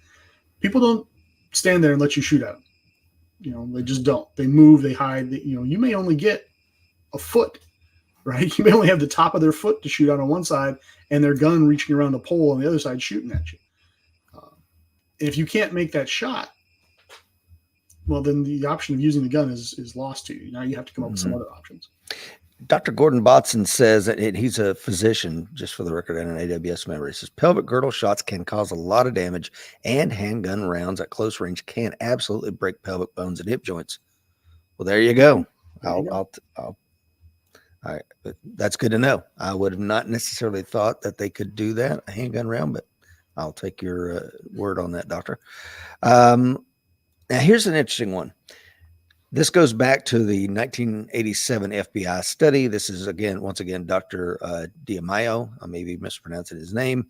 People don't stand there and let you shoot at them. They just don't. They move, they hide. You may only get a foot, right? You may only have the top of their foot to shoot on one side and their gun reaching around the pole on the other side shooting at you. If you can't make that shot, well, then the option of using the gun is lost to you. Now you have to come up with some other options. Dr. Gordon Botson says that he's a physician, just for the record, and an AWS member. He says pelvic girdle shots can cause a lot of damage, and handgun rounds at close range can absolutely break pelvic bones and hip joints. Well, there you go. That's good to know. I would have not necessarily thought that they could do that, a handgun round, but I'll take your word on that, doctor. Now, here's an interesting one. This goes back to the 1987 FBI study. This is, once again, Dr. Diamayo. I may be mispronouncing his name.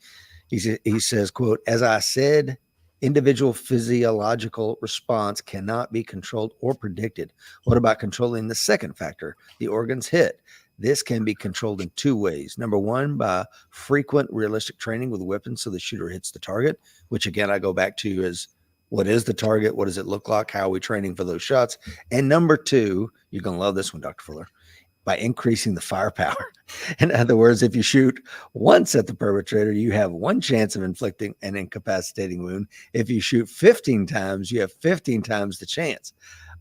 He says, quote, as I said, individual physiological response cannot be controlled or predicted. What about controlling the second factor, the organs hit? This can be controlled in two ways. Number one, by frequent realistic training with weapons so the shooter hits the target, which again, I go back to is what is the target? What does it look like? How are we training for those shots? And number two, you're going to love this one, Dr. Fuller, by increasing the firepower. In other words, if you shoot once at the perpetrator, you have one chance of inflicting an incapacitating wound. If you shoot 15 times, you have 15 times the chance.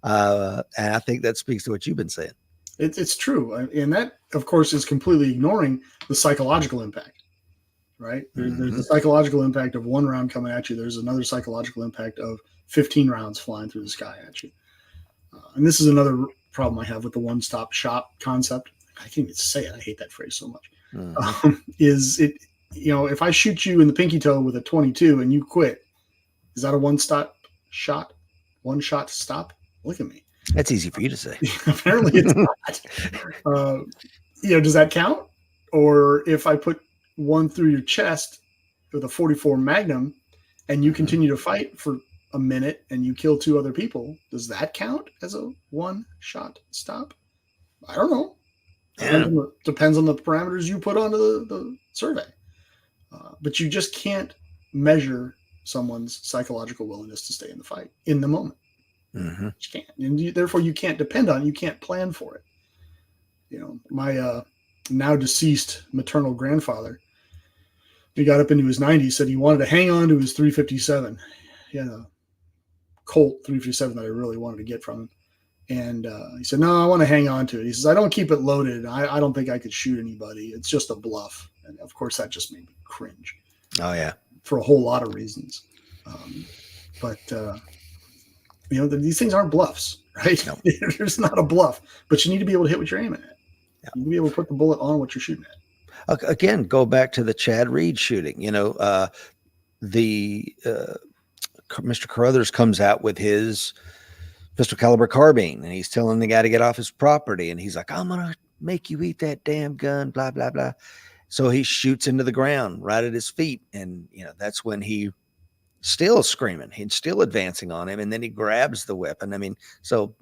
And I think that speaks to what you've been saying. It's true. And that, of course, is completely ignoring the psychological impact, right? There's the psychological impact of one round coming at you. There's another psychological impact of 15 rounds flying through the sky at you. And this is another problem I have with the one-stop shop concept. I can't even say it. I hate that phrase so much. Is it, if I shoot you in the pinky toe with a 22 and you quit, is that a one-stop shot? One shot to stop? Look at me. That's easy for you to say. Apparently it's not. Does that count? Or if I put one through your chest with a 44 Magnum and you continue to fight for a minute and you kill 2 other people, does that count as a one-shot stop? I don't know. Depends on the parameters you put onto the survey. But you just can't measure someone's psychological willingness to stay in the fight in the moment. You can't. And therefore, you can't depend on it. You can't plan for it. My now deceased maternal grandfather, he got up into his 90s, said he wanted to hang on to his 357. He had a Colt 357 that I really wanted to get from him. And he said, no, I want to hang on to it. He says, I don't keep it loaded. I don't think I could shoot anybody. It's just a bluff. And of course, that just made me cringe. Oh, yeah. For a whole lot of reasons. These things aren't bluffs, right? No. There's not a bluff, but you need to be able to hit what you're aiming at. Yeah. You need to be able to put the bullet on what you're shooting at. Again, go back to the Chad Reed shooting. Mr. Carruthers comes out with his pistol caliber carbine, and he's telling the guy to get off his property, and he's like, I'm gonna make you eat that damn gun, blah blah blah. So he shoots into the ground right at his feet, and that's when he still screaming, he's still advancing on him, and then he grabs the weapon. I mean, so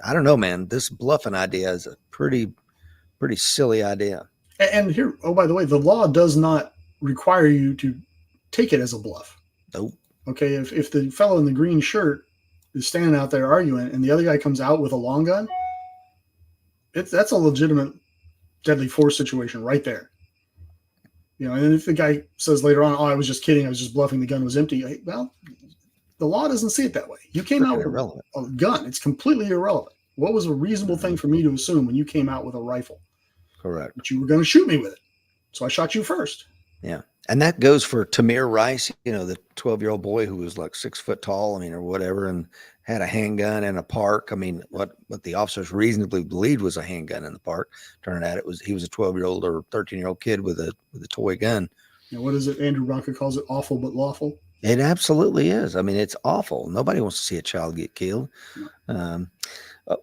I don't know, man. This bluffing idea is a pretty silly idea. And here, oh, by the way, the law does not require you to take it as a bluff. Nope. Okay, if the fellow in the green shirt is standing out there arguing and the other guy comes out with a long gun, that's a legitimate deadly force situation right there. And if the guy says later on, oh, I was just kidding, I was just bluffing, the gun was empty. Well, the law doesn't see it that way. You came out with a gun. It's completely irrelevant. What was a reasonable thing for me to assume when you came out with a rifle? Correct. That you were going to shoot me with it. So I shot you first. Yeah. And that goes for Tamir Rice, the 12-year-old boy who was like 6 foot tall, or whatever, and had a handgun in a park. What the officers reasonably believed was a handgun in the park. Turned out he was a 12-year-old or 13-year-old kid with a toy gun. What is it? Andrew Bronca calls it awful but lawful. It absolutely is. It's awful. Nobody wants to see a child get killed. No.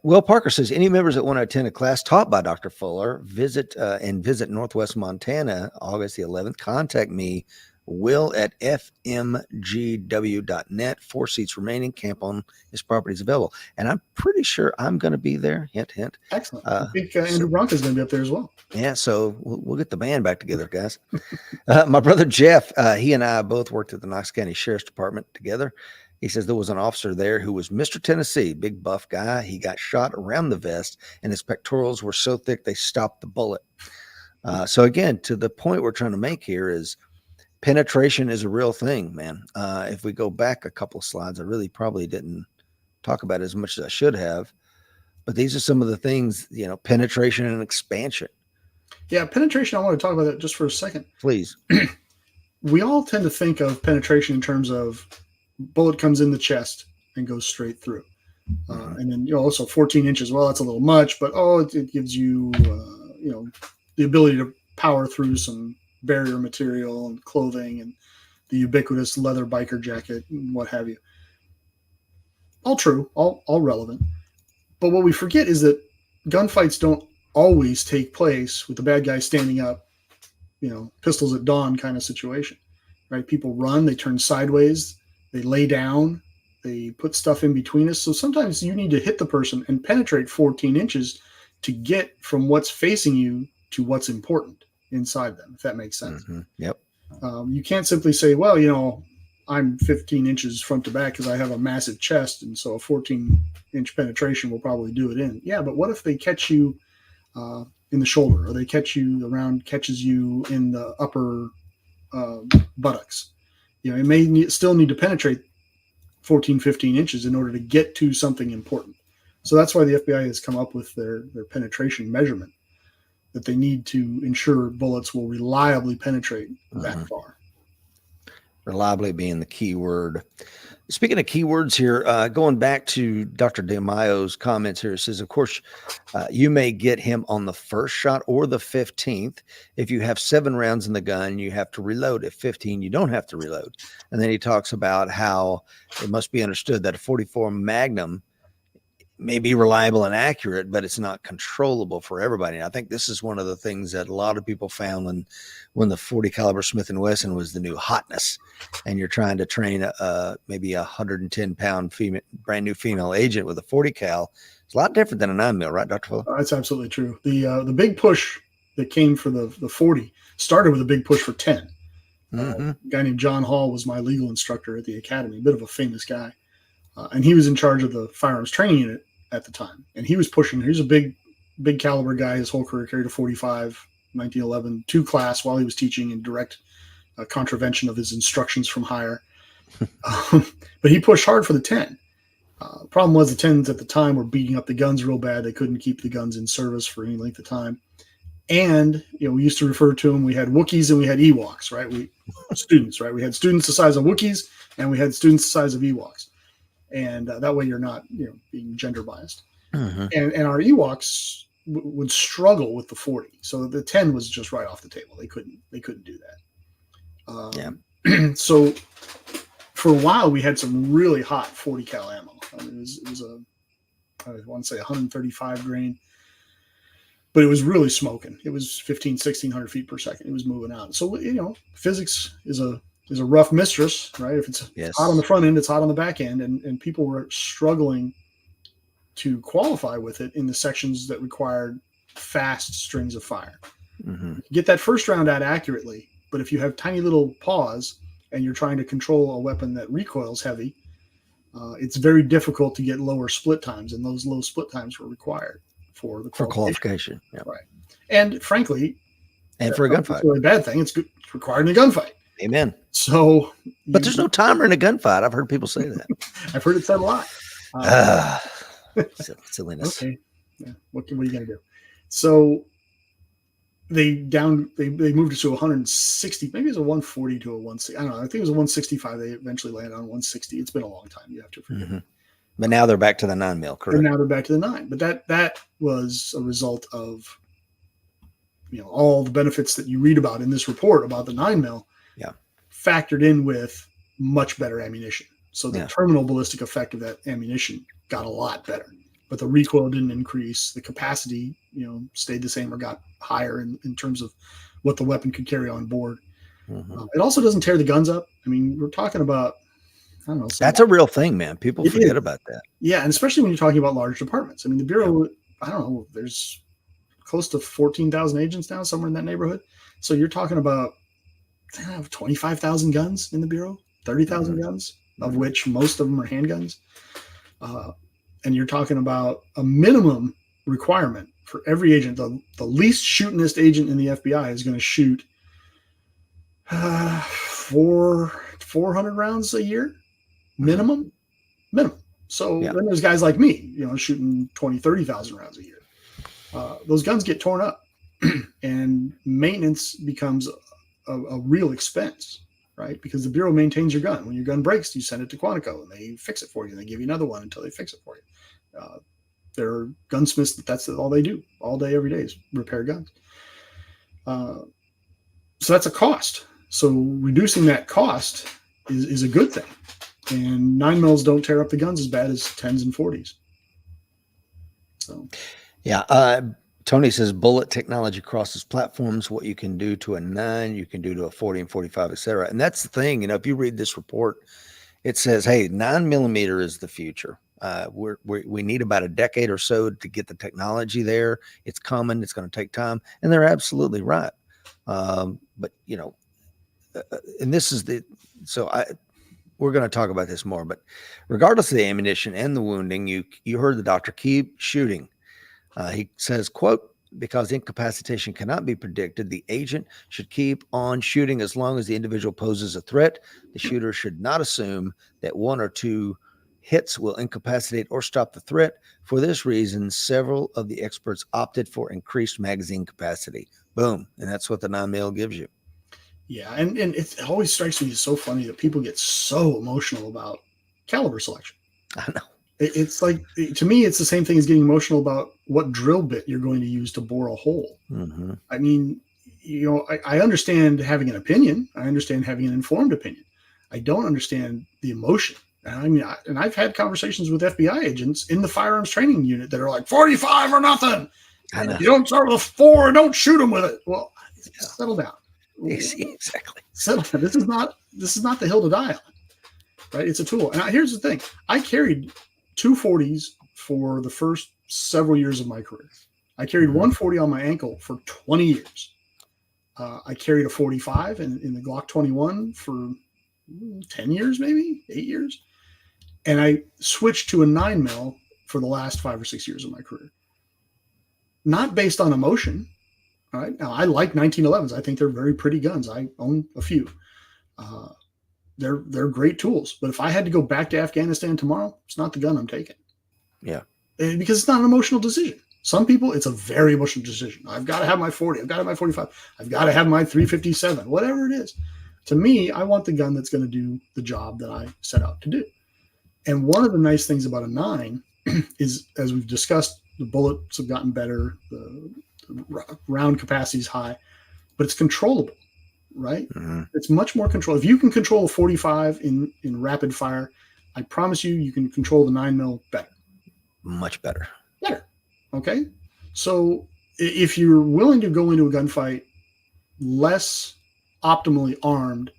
Will Parker says, any members that want to attend a class taught by Dr. Fuller, visit Northwest Montana, August the 11th. Contact me, Will at fmgw.net. 4 seats remaining. Camp on his property is available. And I'm pretty sure I'm going to be there. Hint, hint. Excellent. I think Andrew Bronca is going to be up there as well. Yeah, so we'll get the band back together, guys. My brother Jeff, he and I both worked at the Knox County Sheriff's Department together. He says there was an officer there who was Mr. Tennessee, big buff guy. He got shot around the vest, and his pectorals were so thick they stopped the bullet. So again, to the point we're trying to make here is penetration is a real thing, man. If we go back a couple of slides, I really probably didn't talk about it as much as I should have. But these are some of the things, penetration and expansion. Yeah, penetration, I want to talk about that just for a second. Please. We all tend to think of penetration in terms of bullet comes in the chest and goes straight through. And then, also 14 inches. Well, that's a little much, but it gives you, the ability to power through some barrier material and clothing and the ubiquitous leather biker jacket and what have you. All true, all relevant. But what we forget is that gunfights don't always take place with the bad guy standing up, pistols at dawn kind of situation, right? People run, they turn sideways, they lay down, they put stuff in between us. So sometimes you need to hit the person and penetrate 14 inches to get from what's facing you to what's important inside them, if that makes sense. Mm-hmm. Yep. You can't simply say, well, I'm 15 inches front to back because I have a massive chest, and so a 14-inch penetration will probably do it in. Yeah, but what if they catch you in the shoulder, or they catches you in the upper buttocks? It may still need to penetrate 14, 15 inches in order to get to something important. So that's why the FBI has come up with their penetration measurement, that they need to ensure bullets will reliably penetrate that far. Reliably being the key word. Speaking of keywords here, going back to Dr. DeMaio's comments here, it says, of course, you may get him on the first shot or the 15th. If you have 7 rounds in the gun, you have to reload. At 15, you don't have to reload. And then he talks about how it must be understood that a 44 Magnum may be reliable and accurate, but it's not controllable for everybody. And I think this is one of the things that a lot of people found when the 40 caliber Smith & Wesson was the new hotness, and you're trying to train maybe a 110-pound brand new female agent with a 40 cal. It's a lot different than a 9mm, right, Dr. Fuller? That's absolutely true. The big push that came for the 40 started with a big push for 10. A guy named John Hall was my legal instructor at the academy, a bit of a famous guy. And he was in charge of the firearms training unit at the time. And he was pushing. He was a big caliber guy. His whole career carried a 45, 1911, 2 class while he was teaching in direct contravention of his instructions from higher. But he pushed hard for the 10. Problem was the 10s at the time were beating up the guns real bad. They couldn't keep the guns in service for any length of time. And, we used to refer to them, we had Wookiees and we had Ewoks, right? Students, right? We had students the size of Wookiees and we had students the size of Ewoks. And that way you're not, being gender biased. And our Ewoks would struggle with the 40. So the 10 was just right off the table. They couldn't do that. So for a while we had some really hot 40 cal ammo. I mean, it was I want to say 135 grain, but it was really smoking. It was 1,600 feet per second. It was moving out. So, physics is a rough mistress, right? If it's hot on the front end, it's hot on the back end. And people were struggling to qualify with it in the sections that required fast strings of fire. Get that first round out accurately, but if you have tiny little paws and you're trying to control a weapon that recoils heavy, it's very difficult to get lower split times, and those low split times were required for the qualification. Yeah. Right. And frankly, and for a gunfight, it's really a bad thing. It's required in a gunfight. Amen. So, but there's no timer in a gunfight. I've heard people say that. I've heard it said a lot. Silliness. Okay. Yeah. What are you going to do? So they moved it to 160, maybe it's a 140 to a 160. I don't know. I think it was a 165. They eventually landed on 160. It's been a long time. You have to forget. But now they're back to the 9mm, correct? And now they're back to the 9. But that was a result of, all the benefits that you read about in this report about the 9mm. Yeah. Factored in with much better ammunition. So the terminal ballistic effect of that ammunition got a lot better, but the recoil didn't increase. The capacity, stayed the same or got higher in terms of what the weapon could carry on board. It also doesn't tear the guns up. I mean, we're talking about, I don't know. That's a real thing, man. People forget about that. Yeah. And especially when you're talking about large departments. I mean, the Bureau, I don't know, there's close to 14,000 agents now, somewhere in that neighborhood. So you're talking about 25,000 guns in the Bureau, 30,000 guns, of which most of them are handguns. And you're talking about a minimum requirement for every agent. The least shootingest agent in the FBI is going to shoot 400 rounds a year, minimum. So then there's guys like me, shooting 20, 30,000 rounds a year. Those guns get torn up and maintenance becomes a real expense, right? Because the Bureau maintains your gun. When your gun breaks, you send it to Quantico and they fix it for you. And they give you another one until they fix it for you. There are gunsmiths that's all they do all day, every day is repair guns. So that's a cost. So reducing that cost is a good thing. And 9mm don't tear up the guns as bad as 10s and 40s. So, yeah. Tony says bullet technology crosses platforms. What you can do to a 9, you can do to a 40 and 45, et cetera. And that's the thing. If you read this report, it says, hey, 9mm is the future. We need about a decade or so to get the technology there. It's coming. It's going to take time. And they're absolutely right. But, and this is we're going to talk about this more, but regardless of the ammunition and the wounding, you heard the doctor, keep shooting. He says, quote, because incapacitation cannot be predicted, the agent should keep on shooting as long as the individual poses a threat. The shooter should not assume that 1 or 2 hits will incapacitate or stop the threat. For this reason, several of the experts opted for increased magazine capacity. Boom. And that's what the 9mm gives you. Yeah, and it always strikes me as so funny that people get so emotional about caliber selection. I know. It's like, to me, it's the same thing as getting emotional about what drill bit you're going to use to bore a hole. Mm-hmm. I mean, I understand having an opinion. I understand having an informed opinion. I don't understand the emotion. And I mean, I've had conversations with FBI agents in the firearms training unit that are like 45 or nothing. And if you don't start with a 4, don't shoot them with it. Well, settle down. Exactly. Settle down. This is not the hill to die on, right? It's a tool. And here's the thing: I carried 240s for the first several years of my career. I carried 140 on my ankle for 20 years. I carried a 45 in the Glock 21 for 10 years, maybe 8 years. And I switched to a 9mm for the last 5 or 6 years of my career. Not based on emotion. All right. Now, I like 1911s. I think they're very pretty guns. I own a few. They're great tools. But if I had to go back to Afghanistan tomorrow, it's not the gun I'm taking. Yeah. Because it's not an emotional decision. Some people, it's a very emotional decision. I've got to have my 40. I've got to have my 45. I've got to have my 357, whatever it is. To me, I want the gun that's going to do the job that I set out to do. And one of the nice things about a 9 is, as we've discussed, the bullets have gotten better. The round capacity is high, but it's controllable, right? Mm-hmm. It's much more controllable. If you can control a 45 in rapid fire, I promise you can control the 9mm better. Much better. Better. Okay. So if you're willing to go into a gunfight less optimally armed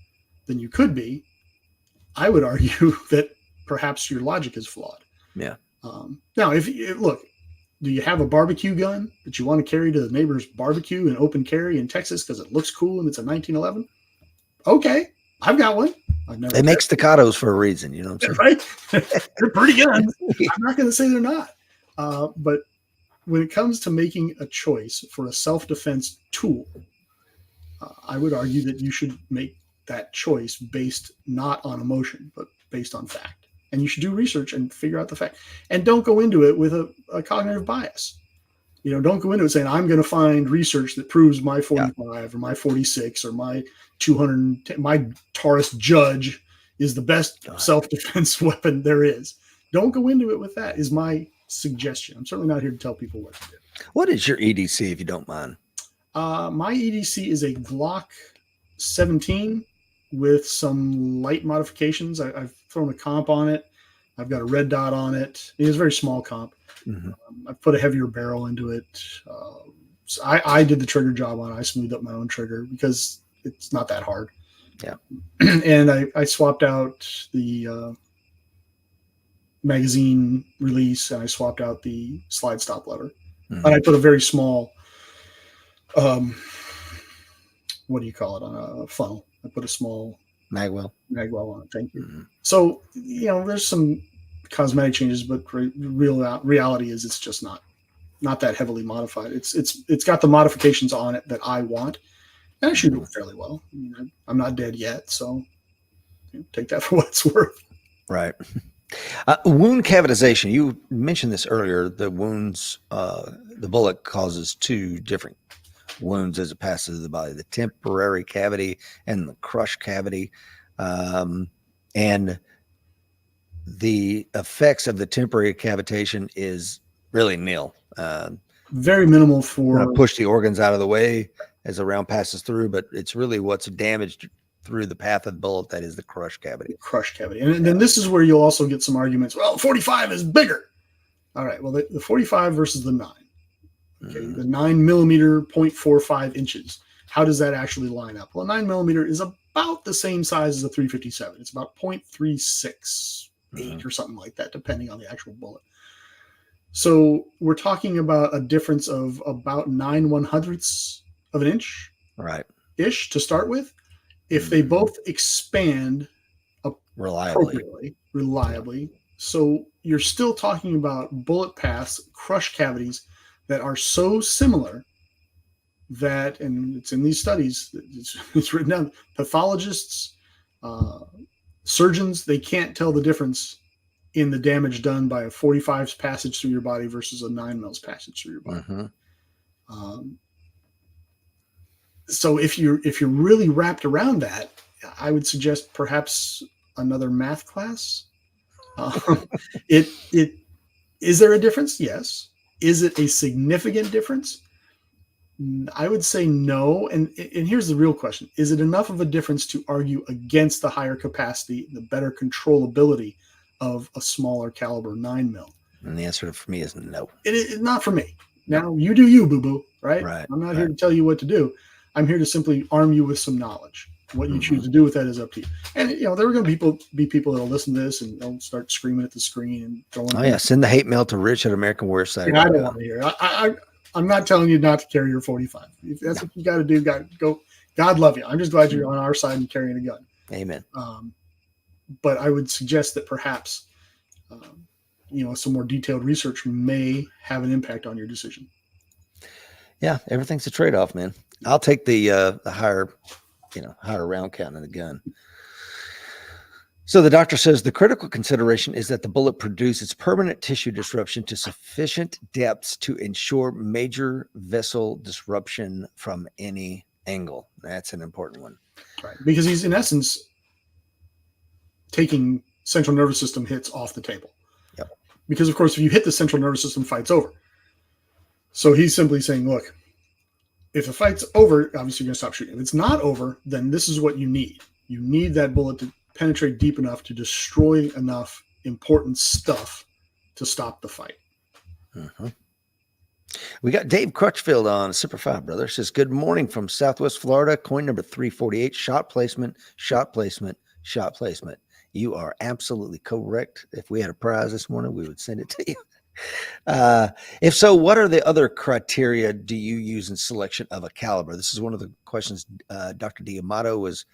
than you could be, I would argue that perhaps your logic is flawed. Yeah. Now, look, do you have a barbecue gun that you want to carry to the neighbor's barbecue and open carry in Texas because it looks cool and it's a 1911? Okay, I've got one. They make staccatos for a reason, you know what I'm saying? Right? They're pretty guns. I'm not going to say they're not. But when it comes to making a choice for a self-defense tool, I would argue that you should make that choice based not on emotion, but based on fact. And you should do research and figure out the fact. And don't go into it with a cognitive bias. Don't go into it saying, I'm going to find research that proves my 45 or my 46 or my 210, my Taurus Judge is the best self-defense weapon there is. Don't go into it with that, is my suggestion. I'm certainly not here to tell people what to do. What is your EDC, if you don't mind? My EDC is a Glock 17 with some light modifications. I've thrown a comp on it. I've got a red dot on it. It's a very small comp. Mm-hmm. I've put a heavier barrel into it. So I did the trigger job on it. I smoothed up my own trigger because it's not that hard. Yeah. And I swapped out the magazine release, and I swapped out the slide stop lever. Mm-hmm. And I put a very small, what do you call it, on a funnel. I put a small magwell on it. Thank you. Mm-hmm. So, there's some cosmetic changes, but reality is it's just not that heavily modified. It's got the modifications on it that I want, and I shoot it fairly well. I'm not dead yet, so take that for what it's worth. Right. Wound cavitization. You mentioned this earlier. The wounds, the bullet causes 2 different wounds as it passes through the body: the temporary cavity and the crush cavity. And the effects of the temporary cavitation is really nil. Very minimal for push the organs out of the way as the round passes through, but it's really what's damaged through the path of the bullet that is the crush cavity. And then this is where you'll also get some arguments. Well, 45 is bigger. All right. Well, the 45 versus the 9. Okay, the 9mm 0.45 inches. How does that actually line up? Well, 9mm is about the same size as a 357. It's about 0.368 or something like that, depending on the actual bullet. So we're talking about a difference of about 9/100ths of an inch, right? Ish to start with. If they both expand reliably, so you're still talking about bullet paths, crush cavities that are so similar that, and it's in these studies, it's written down, pathologists, surgeons, they can't tell the difference in the damage done by a 45's passage through your body versus a 9mm passage through your body. So if you're really wrapped around that, I would suggest perhaps another math class. Is there a difference? Yes. Is it a significant difference? I would say no. And here's the real question. Is it enough of a difference to argue against the higher capacity, the better controllability of a smaller caliber 9mm? And the answer for me is no. It not for me. Now, you do you, boo-boo, right? I'm not here to tell you what to do. I'm here to simply arm you with some knowledge. What you choose to do with that is up to you. And, there are going to be people that will listen to this and they'll start screaming at the screen and throwing. Oh, yeah. Send the hate mail to Rich at American Warrior Site. I don't want to hear it. I'm not telling you not to carry your 45. If that's what you got to do, go. God love you. I'm just glad you're on our side and carrying a gun. Amen. But I would suggest that perhaps, some more detailed research may have an impact on your decision. Yeah, everything's a trade-off, man. I'll take the higher round count in the gun. So the doctor says the critical consideration is that the bullet produces permanent tissue disruption to sufficient depths to ensure major vessel disruption from any angle. That's an important one. Right. Because he's in essence taking central nervous system hits off the table. Yep. Because of course, if you hit the central nervous system, fight's over. So he's simply saying, look, if the fight's over, obviously you're going to stop shooting. If it's not over, then this is what you need. You need that bullet to penetrate deep enough to destroy enough important stuff to stop the fight. We got Dave Crutchfield on Super 5, brother. Says, good morning from Southwest Florida. Coin number 348, shot placement, shot placement, shot placement. You are absolutely correct. If we had a prize this morning, we would send it to you. If so, what are the other criteria do you use in selection of a caliber? This is one of the questions Dr. D'Amato was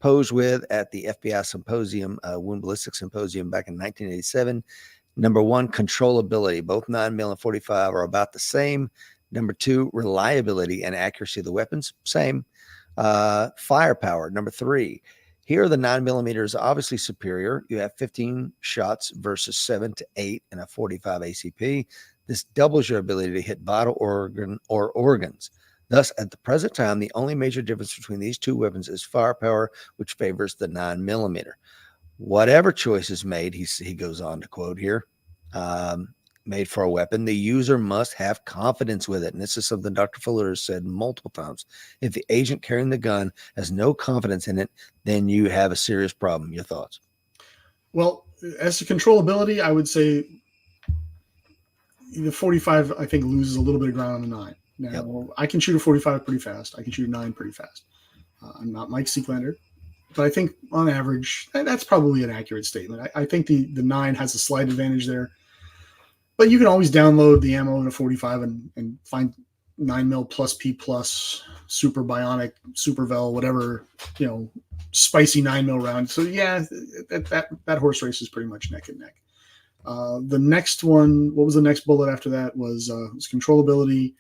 posed with at the FBI symposium, wound ballistics symposium back in 1987. Number one, controllability. Both 9mm and 45 are about the same. Number two, reliability and accuracy of the weapons, same. Firepower. Number three, here the 9mm is obviously superior. You have 15 shots versus 7 to 8 in a 45 ACP. This doubles your ability to hit vital organs. Thus, at the present time, the only major difference between these two weapons is firepower, which favors the 9mm. Whatever choice is made, he goes on to quote here, made for a weapon, the user must have confidence with it. And this is something Dr. Fuller has said multiple times. If the agent carrying the gun has no confidence in it, then you have a serious problem. Your thoughts? Well, as to controllability, I would say the 45, I think, loses a little bit of ground on the 9. Now, I can shoot a 45 pretty fast. I can shoot a 9 pretty fast. I'm not Mike Seeklander, but I think on average, that's probably an accurate statement. I think the 9 has a slight advantage there. But you can always download the ammo in a 45 and find 9mm plus P plus, super bionic, super vel, whatever, spicy 9mm round. So yeah, that horse race is pretty much neck and neck. The next one, what was the next bullet after that was controllability.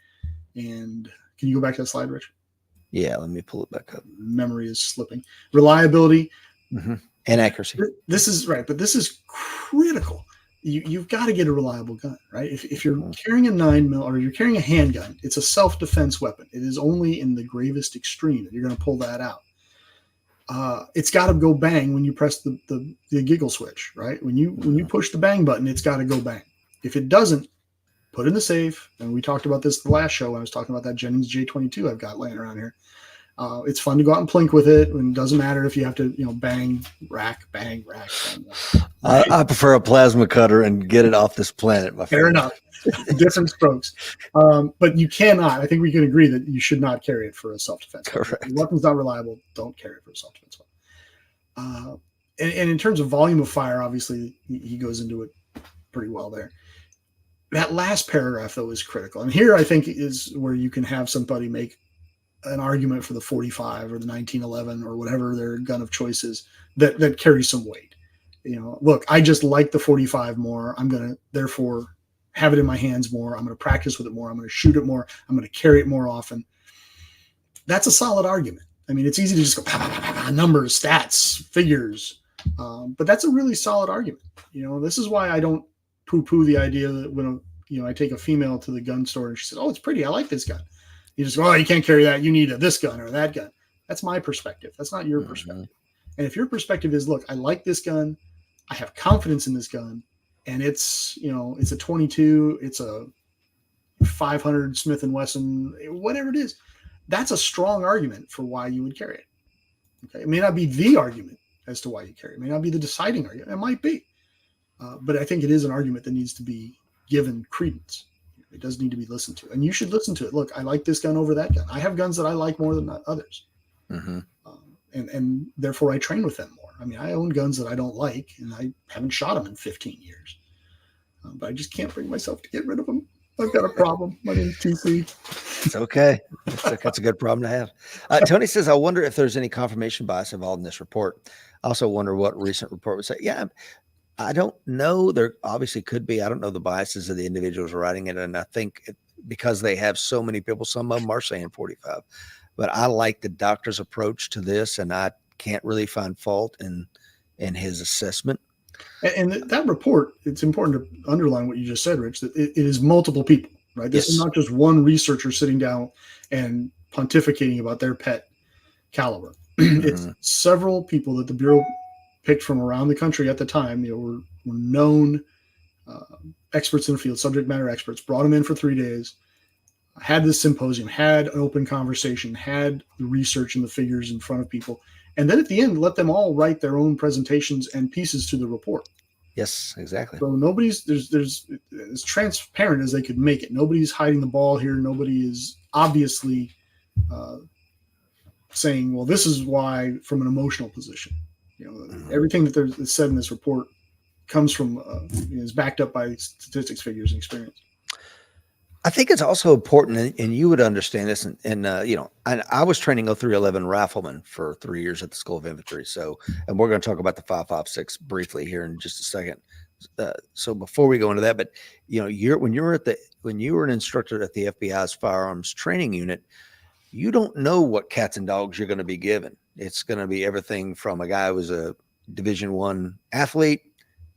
And can you go back to that slide, Rich? Yeah, let me pull it back up. Memory is slipping. Reliability. And accuracy. This is right, but this is critical. You've got to get a reliable gun, right? If you're carrying a 9mm or you're carrying a handgun, it's a self-defense weapon. It is only in the gravest extreme that you're going to pull that out. It's got to go bang when you press the giggle switch, right? When you push the bang button, it's got to go bang. If it doesn't, put in the safe. And we talked about this the last show when I was talking about that Jennings J22 I've got laying around here. It's fun to go out and plink with it, and it doesn't matter if you have to, bang, rack, bang, rack. Bang, rack. I prefer a plasma cutter and get it off this planet, my friend. Fair enough. Different strokes. But you cannot, I think we can agree that you should not carry it for a self-defense. Correct. If the weapon's not reliable, don't carry it for a self-defense weapon. And in terms of volume of fire, obviously, he goes into it pretty well there. That last paragraph, though, is critical. And here, I think, is where you can have somebody make an argument for the 45 or the 1911 or whatever their gun of choice is that carries some weight. Look, I just like the 45 more. I'm going to, therefore, have it in my hands more. I'm going to practice with it more. I'm going to shoot it more. I'm going to carry it more often. That's a solid argument. I mean, it's easy to just go, numbers, stats, figures. But that's a really solid argument. This is why I don't poo-poo the idea that when I take a female to the gun store and she says, "Oh, it's pretty. I like this gun." You just go, "Oh, you can't carry that. You need this gun or that gun." That's my perspective. That's not your perspective. And if your perspective is, "Look, I like this gun. I have confidence in this gun, and it's a 22, it's a 500 Smith and Wesson, whatever it is," that's a strong argument for why you would carry it. Okay, it may not be the argument as to why you carry it. It may not be the deciding argument. It might be, but I think it is an argument that needs to be given credence. It does need to be listened to, and you should listen to it. Look, I like this gun over that gun. I have guns that I like more than others, and therefore I train with them more. I mean, I own guns that I don't like, and I haven't shot them in 15 years, but I just can't bring myself to get rid of them. I've got a problem. My name's TC. It's okay. That's a good problem to have. Tony says, "I wonder if there's any confirmation bias involved in this report. I also wonder what recent report would say." Yeah, I don't know. There obviously could be. I don't know the biases of the individuals writing it. And I think because they have so many people, some of them are saying 45. But I like the doctor's approach to this, and I can't really find fault in his assessment. And that report, it's important to underline what you just said, Rich, that it is multiple people, right? This is not just one researcher sitting down and pontificating about their pet caliber. It's several people that the Bureau picked from around the country at the time, were known experts in the field, subject matter experts, brought them in for 3 days, had this symposium, had an open conversation, had the research and the figures in front of people. And then at the end, let them all write their own presentations and pieces to the report. Yes, exactly. So there's as transparent as they could make it. Nobody's hiding the ball here. Nobody is obviously saying, "Well, this is why," from an emotional position. Everything that's said in this report comes from is backed up by statistics, figures, and experience. I think it's also important, and you would understand this, and I was training 0311 riflemen for 3 years at the School of Infantry. So, and we're going to talk about the 5.56 briefly here in just a second. So before we go into that, but when you were an instructor at the FBI's firearms training unit, you don't know what cats and dogs you're going to be given. It's going to be everything from a guy who was a Division I athlete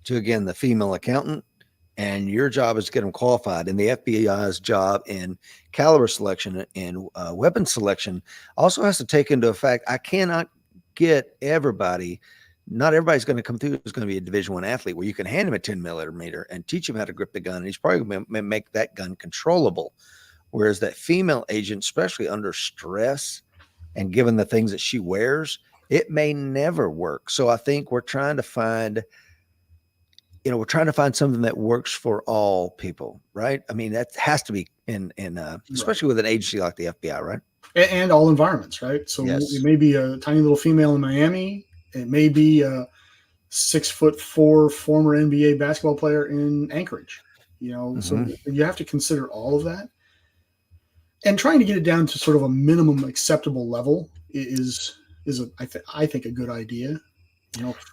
to, again, the female accountant. And your job is to get them qualified. And the FBI's job in caliber selection and weapon selection also has to take into effect, I cannot get everybody. Not everybody's going to come through is going to be a Division I athlete where you can hand him a 10 millimeter and teach him how to grip the gun. And he's probably going to make that gun controllable. Whereas that female agent, especially under stress and given the things that she wears, it may never work. So I think we're trying to find something that works for all people, right? I mean, that has to be especially with an agency like the FBI, right? And all environments, right? So It may be a tiny little female in Miami. It may be a 6'4" former NBA basketball player in Anchorage. So you have to consider all of that. And trying to get it down to sort of a minimum acceptable level is I think a good idea.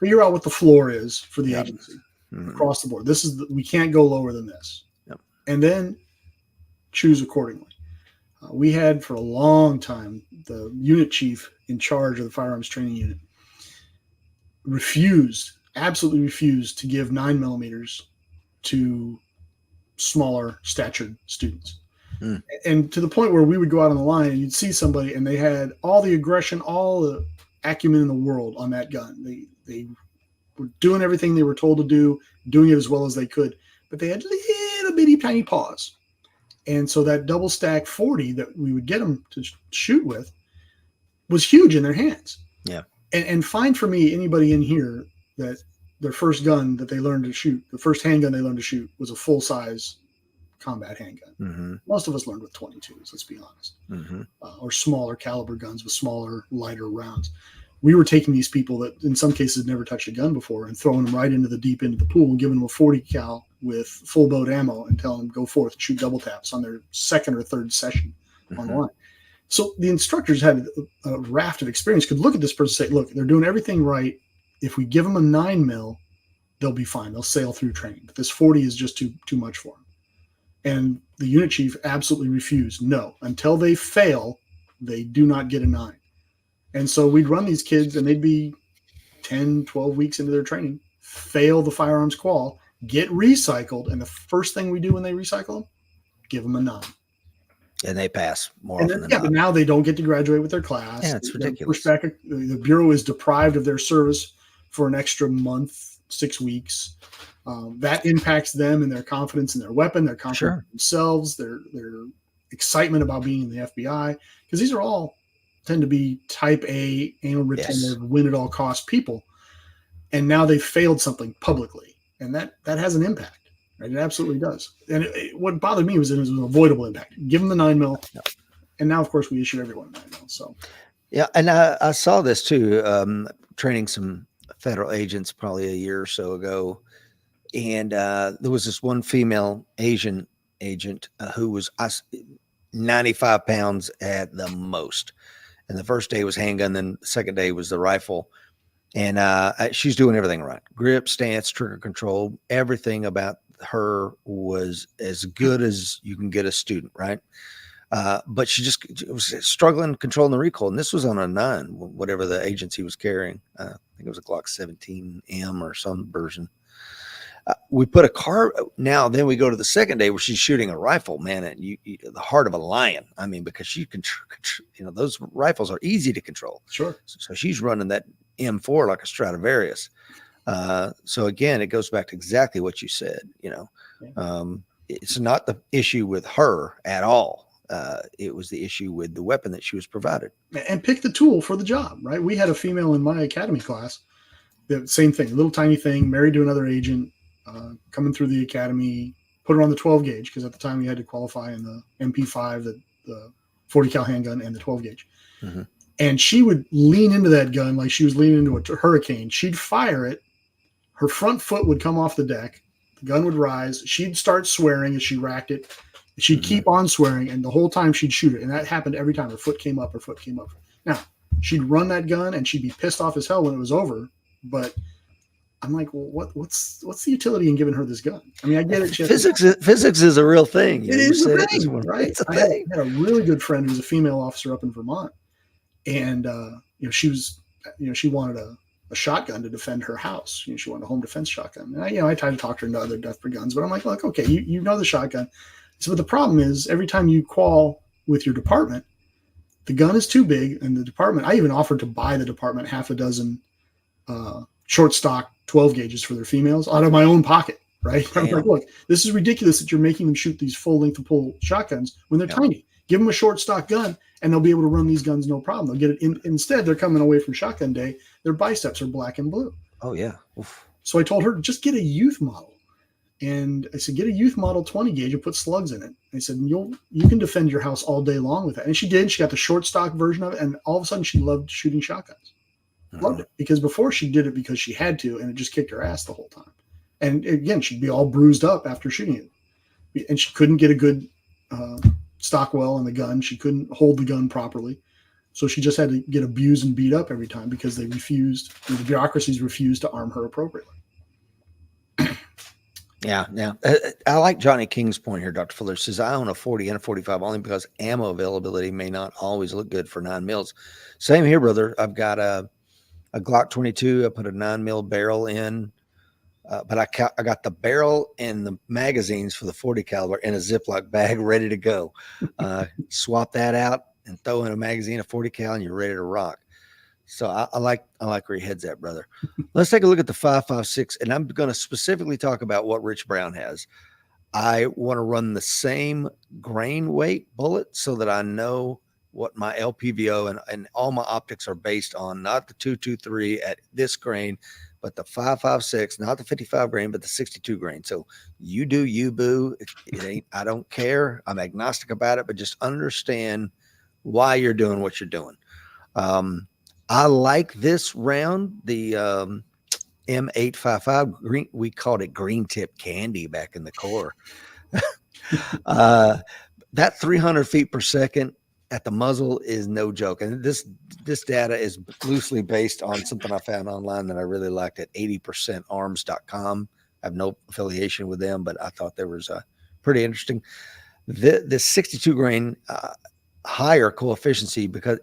Figure out what the floor is for the agency. Across the board. We can't go lower than this. Yep. And then choose accordingly. We had for a long time, the unit chief in charge of the firearms training unit absolutely refused to give 9 millimeters to smaller statured students. And to the point where we would go out on the line and you'd see somebody and they had all the aggression, all the acumen in the world on that gun. They were doing everything they were told to do, doing it as well as they could, but they had little bitty tiny paws. And so that double stack 40 that we would get them to shoot with was huge in their hands. Yeah. And find for me anybody in here that their first gun that they learned to shoot, the first handgun they learned to shoot was a full size combat handgun. Most of us learned with 22s, let's be honest, or smaller caliber guns with smaller, lighter rounds. We were taking these people that in some cases never touched a gun before and throwing them right into the deep end of the pool and giving them a 40 cal with full boat ammo and telling them go forth, shoot double taps on their second or third session on the line. So the instructors had a raft of experience, could look at this person and say, look, they're doing everything right. If we give them a 9 mil, they'll be fine. They'll sail through training. But this 40 is just too much for them. And the unit chief absolutely refused. No, until they fail, they do not get a 9. And so we'd run these kids and they'd be 10, 12 weeks into their training, fail the firearms qual, get recycled. And the first thing we do when they recycle them, give them a 9. And they pass more And often then, than but not. now they don't get to graduate with their class. Yeah, it's They're ridiculous. pushed back. The Bureau is deprived of their service for an extra month, 6 weeks. That impacts them and their confidence in their weapon, their confidence in themselves, their excitement about being in the FBI, because these are all tend to be type A, anal retentive, win at all costs people. And now they've failed something publicly, and that has an impact. Right? It absolutely does. And what bothered me was it was an avoidable impact. Give them the 9mm, and now, of course, we issue everyone 9mm. So, yeah, and I saw this too. Training some federal agents probably a year or so ago, and there was this one female Asian agent who was 95 pounds at the most. And the first day was handgun, then the second day was the rifle. And she's doing everything right. Grip, stance, trigger control, everything about her was as good as you can get a student, right? But she was struggling controlling the recoil. And this was on a 9, whatever the agency was carrying. I think it was a Glock 17M or some version. We put a car now, then we go to the second day where she's shooting a rifle, man, and you the heart of a lion. I mean, because she can, those rifles are easy to control. Sure. So she's running that M4 like a Stradivarius. So again, it goes back to exactly what you said. It's not the issue with her at all. It was the issue with the weapon that she was provided. And pick the tool for the job, right? We had a female in my academy class. The same thing, a little tiny thing, married to another agent, coming through the academy, put her on the 12 gauge because at the time you had to qualify in the MP5, the 40 cal handgun, and the 12 gauge. Mm-hmm. And she would lean into that gun like she was leaning into a hurricane. She'd fire it. Her front foot would come off the deck. The gun would rise. She'd start swearing as she racked it. She'd keep on swearing, and the whole time she'd shoot it. And that happened every time. Her foot came up. Now, she'd run that gun, and she'd be pissed off as hell when it was over. But I'm like, well, what's the utility in giving her this gun? I mean, I get it. Physics is a real thing. It is a thing, right? It's a I thing. had a really good friend who's a female officer up in Vermont, and she wanted a shotgun to defend her house. She wanted a home defense shotgun. And I tried to talk her into other Deathbird guns, but I'm like, look, okay, you know the shotgun. So, but the problem is every time you qual with your department, the gun is too big, and the department. I even offered to buy the department half a dozen short stock 12 gauges for their females out of my own pocket, right? I'm like, look, this is ridiculous that you're making them shoot these full length of pull shotguns when they're tiny. Give them a short stock gun and they'll be able to run these guns no problem. They'll get it instead they're coming away from shotgun day, their biceps are black and blue. Oh yeah. Oof. So I told her, just get a youth model. And I said, get a youth model 20 gauge and put slugs in it. I said, you can defend your house all day long with that. And she did. She got the short stock version of it, and all of a sudden she loved shooting shotguns. Loved it, because before she did it because she had to, and it just kicked her ass the whole time. And again, she'd be all bruised up after shooting it, and she couldn't get a good stock well on the gun. She couldn't hold the gun properly, so she just had to get abused and beat up every time because the bureaucracies refused to arm her appropriately. Yeah. I like Johnny King's point here. Dr. Fuller says, I own a 40 and a 45 only because ammo availability may not always look good for 9mm. Same here, brother. I've got a Glock 22. I put a 9mm barrel in, but I got the barrel and the magazines for the 40 caliber in a Ziploc bag ready to go. Swap that out and throw in a magazine of 40 cal and you're ready to rock. So I like where your head's at, brother. Let's take a look at the 5.56, and I'm going to specifically talk about what Rich Brown has. I want to run the same grain weight bullet so that I know what my LPVO and all my optics are based on, not the 223 at this grain, but the 5.56, not the 55 grain, but the 62 grain. So you do you, boo. It ain't, I don't care. I'm agnostic about it, but just understand why you're doing what you're doing. I like this round, the M855 green. We called it green tip candy back in the Corps. That 300 feet per second at the muzzle is no joke. And this data is loosely based on something I found online that I really liked at 80percentarms.com. I have no affiliation with them, but I thought there was pretty interesting. The 62 grain, higher coefficient because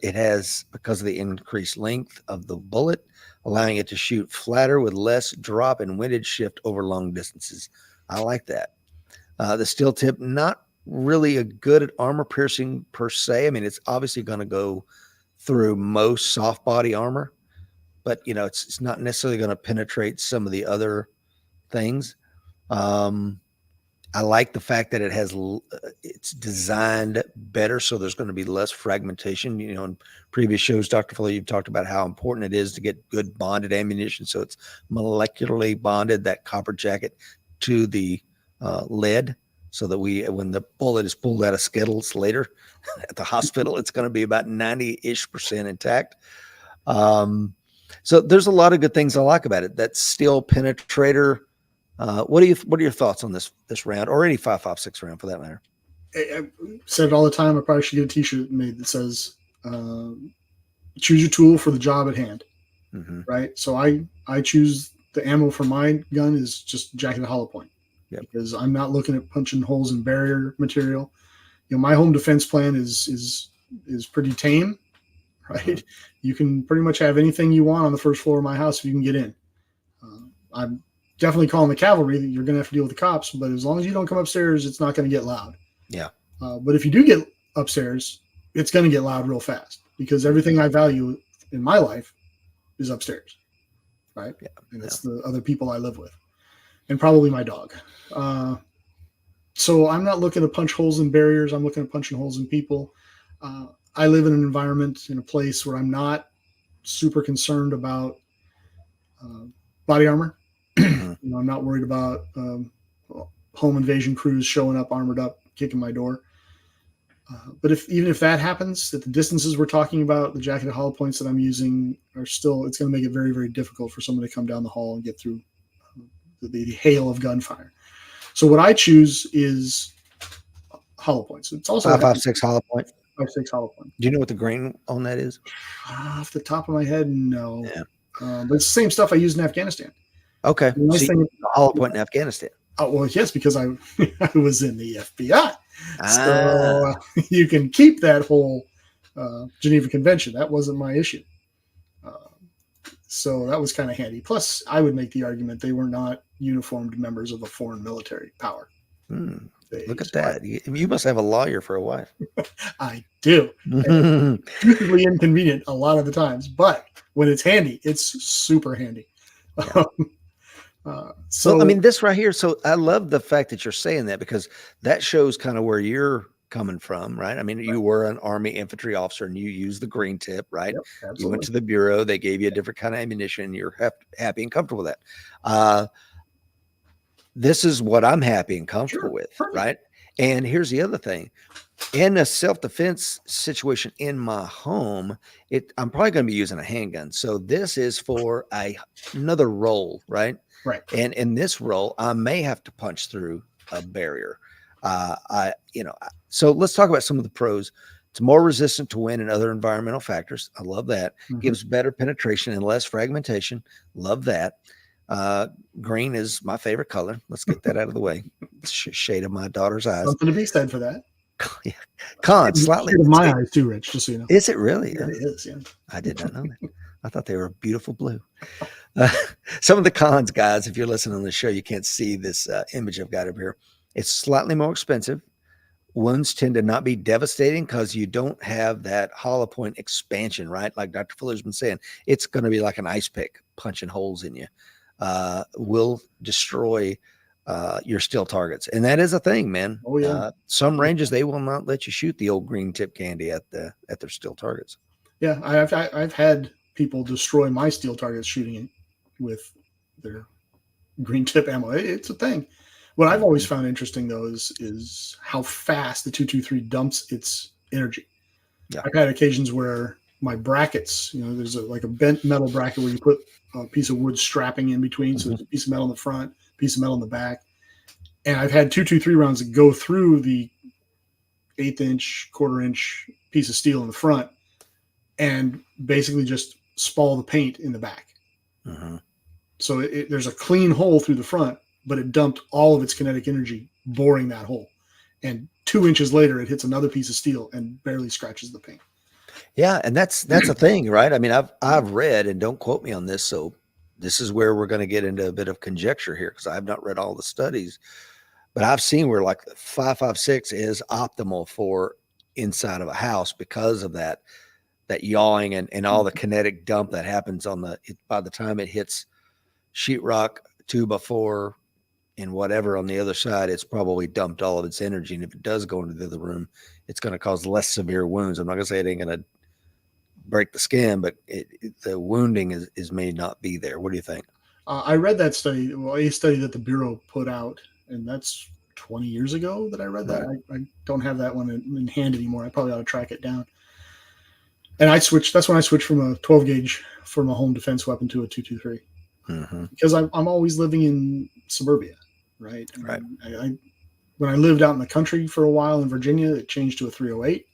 because of the increased length of the bullet, allowing it to shoot flatter with less drop and windage shift over long distances. I like that. The steel tip, not really a good at armor piercing per se. I mean, it's obviously going to go through most soft body armor, but it's not necessarily going to penetrate some of the other things. I like the fact that it's designed better, so there's going to be less fragmentation. In previous shows, Dr. Fuller, you've talked about how important it is to get good bonded ammunition, so it's molecularly bonded, that copper jacket, to the lead, so that when the bullet is pulled out of Skittles later at the hospital, it's going to be about 90-ish% intact. So there's a lot of good things I like about it. That steel penetrator. What are your thoughts on this round, or any 5.56 round for that matter? I said it all the time. I probably should get a T-shirt made that says "Choose your tool for the job at hand." Mm-hmm. Right. So I choose the ammo for my gun is just jacket hollow point. Yep. Because I'm not looking at punching holes in barrier material. My home defense plan is pretty tame. Right. Mm-hmm. You can pretty much have anything you want on the first floor of my house if you can get in. I'm definitely calling the cavalry that you're going to have to deal with the cops, but as long as you don't come upstairs, it's not going to get loud. Yeah. But if you do get upstairs, it's going to get loud real fast, because everything I value in my life is upstairs. Right. Yeah. And it's the other people I live with, and probably my dog. So I'm not looking to punch holes in barriers. I'm looking at punching holes in people. I live in an environment, in a place where I'm not super concerned about body armor. I'm not worried about home invasion crews showing up armored up, kicking my door. But even if that happens, at the distances we're talking about, the jacketed hollow points that I'm using it's going to make it very, very difficult for someone to come down the hall and get through the hail of gunfire. So what I choose is hollow points. It's also 5.56 hollow point. 5.56 hollow point. Do you know what the grain on that is? Off the top of my head, no. Yeah. But it's the same stuff I used in Afghanistan. Okay. The nice thing, the hollow point in Afghanistan. Oh, well, yes, because I was in the FBI. So you can keep that whole Geneva Convention. That wasn't my issue. So that was kind of handy. Plus, I would make the argument they were not uniformed members of a foreign military power. Look at that. You must have a lawyer for a wife. I do. Usually inconvenient a lot of the times, but when it's handy, it's super handy. Yeah. So I mean, this right here. So I love the fact that you're saying that, because that shows kind of where you're coming from, right? I mean, you were an Army Infantry officer and you used the green tip, right? Yep, you went to the bureau, they gave you a different kind of ammunition, and you're happy and comfortable with that. This is what I'm happy and comfortable with, right? And here's the other thing. In a self-defense situation in my home, I'm probably going to be using a handgun. So this is for another role, right? Right. And in this role, I may have to punch through a barrier. So let's talk about some of the pros. It's more resistant to wind and other environmental factors. I love that. Mm-hmm. Gives better penetration and less fragmentation. Love that. Green is my favorite color. Let's get that out of the way. Shade of my daughter's eyes. Something to be said for that. Yeah. Cons, slightly. Shade of my eyes too, Rich, just so you know. Is it really? Yeah, it is, yeah. I did not know that. I thought they were beautiful blue. Some of the cons, guys, if you're listening on the show, you can't see this image I've got up here. It's slightly more expensive. Wounds tend to not be devastating because you don't have that hollow point expansion, right? Like Dr. Fuller's been saying, it's going to be like an ice pick punching holes in you. Will destroy your steel targets. And that is a thing, man. Oh, yeah. Some ranges, they will not let you shoot the old green tip candy at their steel targets. Yeah, I've had people destroy my steel targets shooting it with their green tip ammo. It's a thing. What I've always found interesting, though, is how fast the 223 dumps its energy. Yeah. I've had occasions where my brackets, there's like a bent metal bracket where you put a piece of wood strapping in between. So there's a piece of metal in the front, piece of metal in the back. And I've had 223 rounds that go through the 1/8 inch, 1/4 inch piece of steel in the front and basically just spall the paint in the back. Mm-hmm. So there's a clean hole through the front, but it dumped all of its kinetic energy boring that hole. And 2 inches later, it hits another piece of steel and barely scratches the paint. Yeah, and that's a thing, right? I mean, I've read, and don't quote me on this, so this is where we're going to get into a bit of conjecture here because I've not read all the studies, but I've seen where like 5.56 is optimal for inside of a house because of that yawing and all the kinetic dump that happens by the time it hits sheetrock 2x4 and whatever on the other side, it's probably dumped all of its energy. And if it does go into the other room, it's going to cause less severe wounds. I'm not going to say it ain't going to break the skin, but the wounding is may not be there. What do you think? I read that study, a study that the Bureau put out, and that's 20 years ago that I read that. Right. I don't have that one in hand anymore. I probably ought to track it down. And that's when I switched from a 12 gauge from a home defense weapon to a 223. Because I'm always living in suburbia, right? Right. When I lived out in the country for a while in Virginia, it changed to a 308,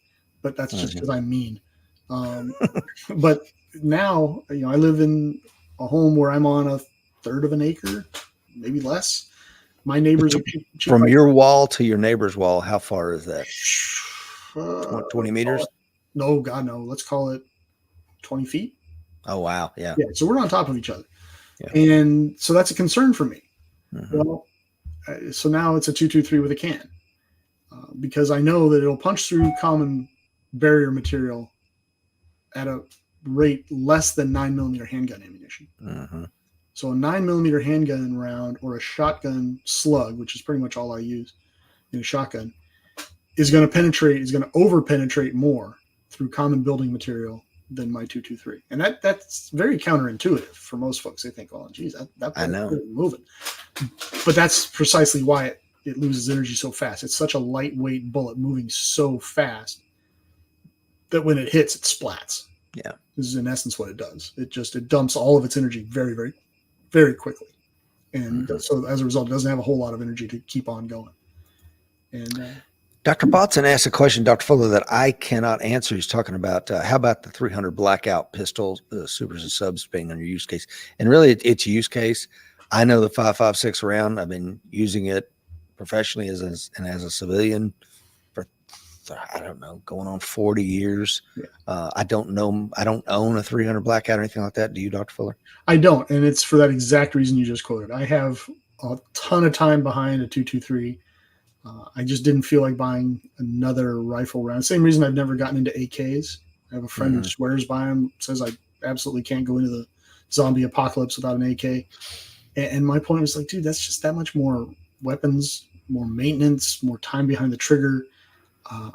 but that's just because I'm mean. But now, I live in a home where I'm on a third of an acre, maybe less. My neighbors are cheap from your wall to your neighbor's wall. How far is that? 20 meters? No, God, no. Let's call it 20 feet. Oh, wow. Yeah. Yeah. So we're on top of each other. Yeah. And so that's a concern for me. Well, so now it's a 223 with a can because I know that it'll punch through common barrier material at a rate less than 9mm handgun ammunition. So a 9mm handgun round or a shotgun slug, which is pretty much all I use in a shotgun, is going to over penetrate more through common building material than my 223. And that's very counterintuitive for most folks. They think, oh, geez, that I know. Really moving. But that's precisely why it loses energy so fast. It's such a lightweight bullet moving so fast that when it hits, it splats. Yeah. This is in essence what it does. It dumps all of its energy very, very, very quickly. And so as a result, it doesn't have a whole lot of energy to keep on going. And Dr. Botson asked a question, Dr. Fuller, that I cannot answer. He's talking about how about the 300 blackout pistol, supers and subs being on your use case. And really, it's a use case. I know the 5.56 round. I've been using it professionally as a civilian for, I don't know, going on 40 years. Yeah. I don't own a 300 blackout or anything like that. Do you, Dr. Fuller? I don't. And it's for that exact reason you just quoted. I have a ton of time behind a 223. I just didn't feel like buying another rifle round. Same reason I've never gotten into AKs. I have a friend who swears by them, says I absolutely can't go into the zombie apocalypse without an AK. And my point was like, dude, that's just that much more weapons, more maintenance, more time behind the trigger.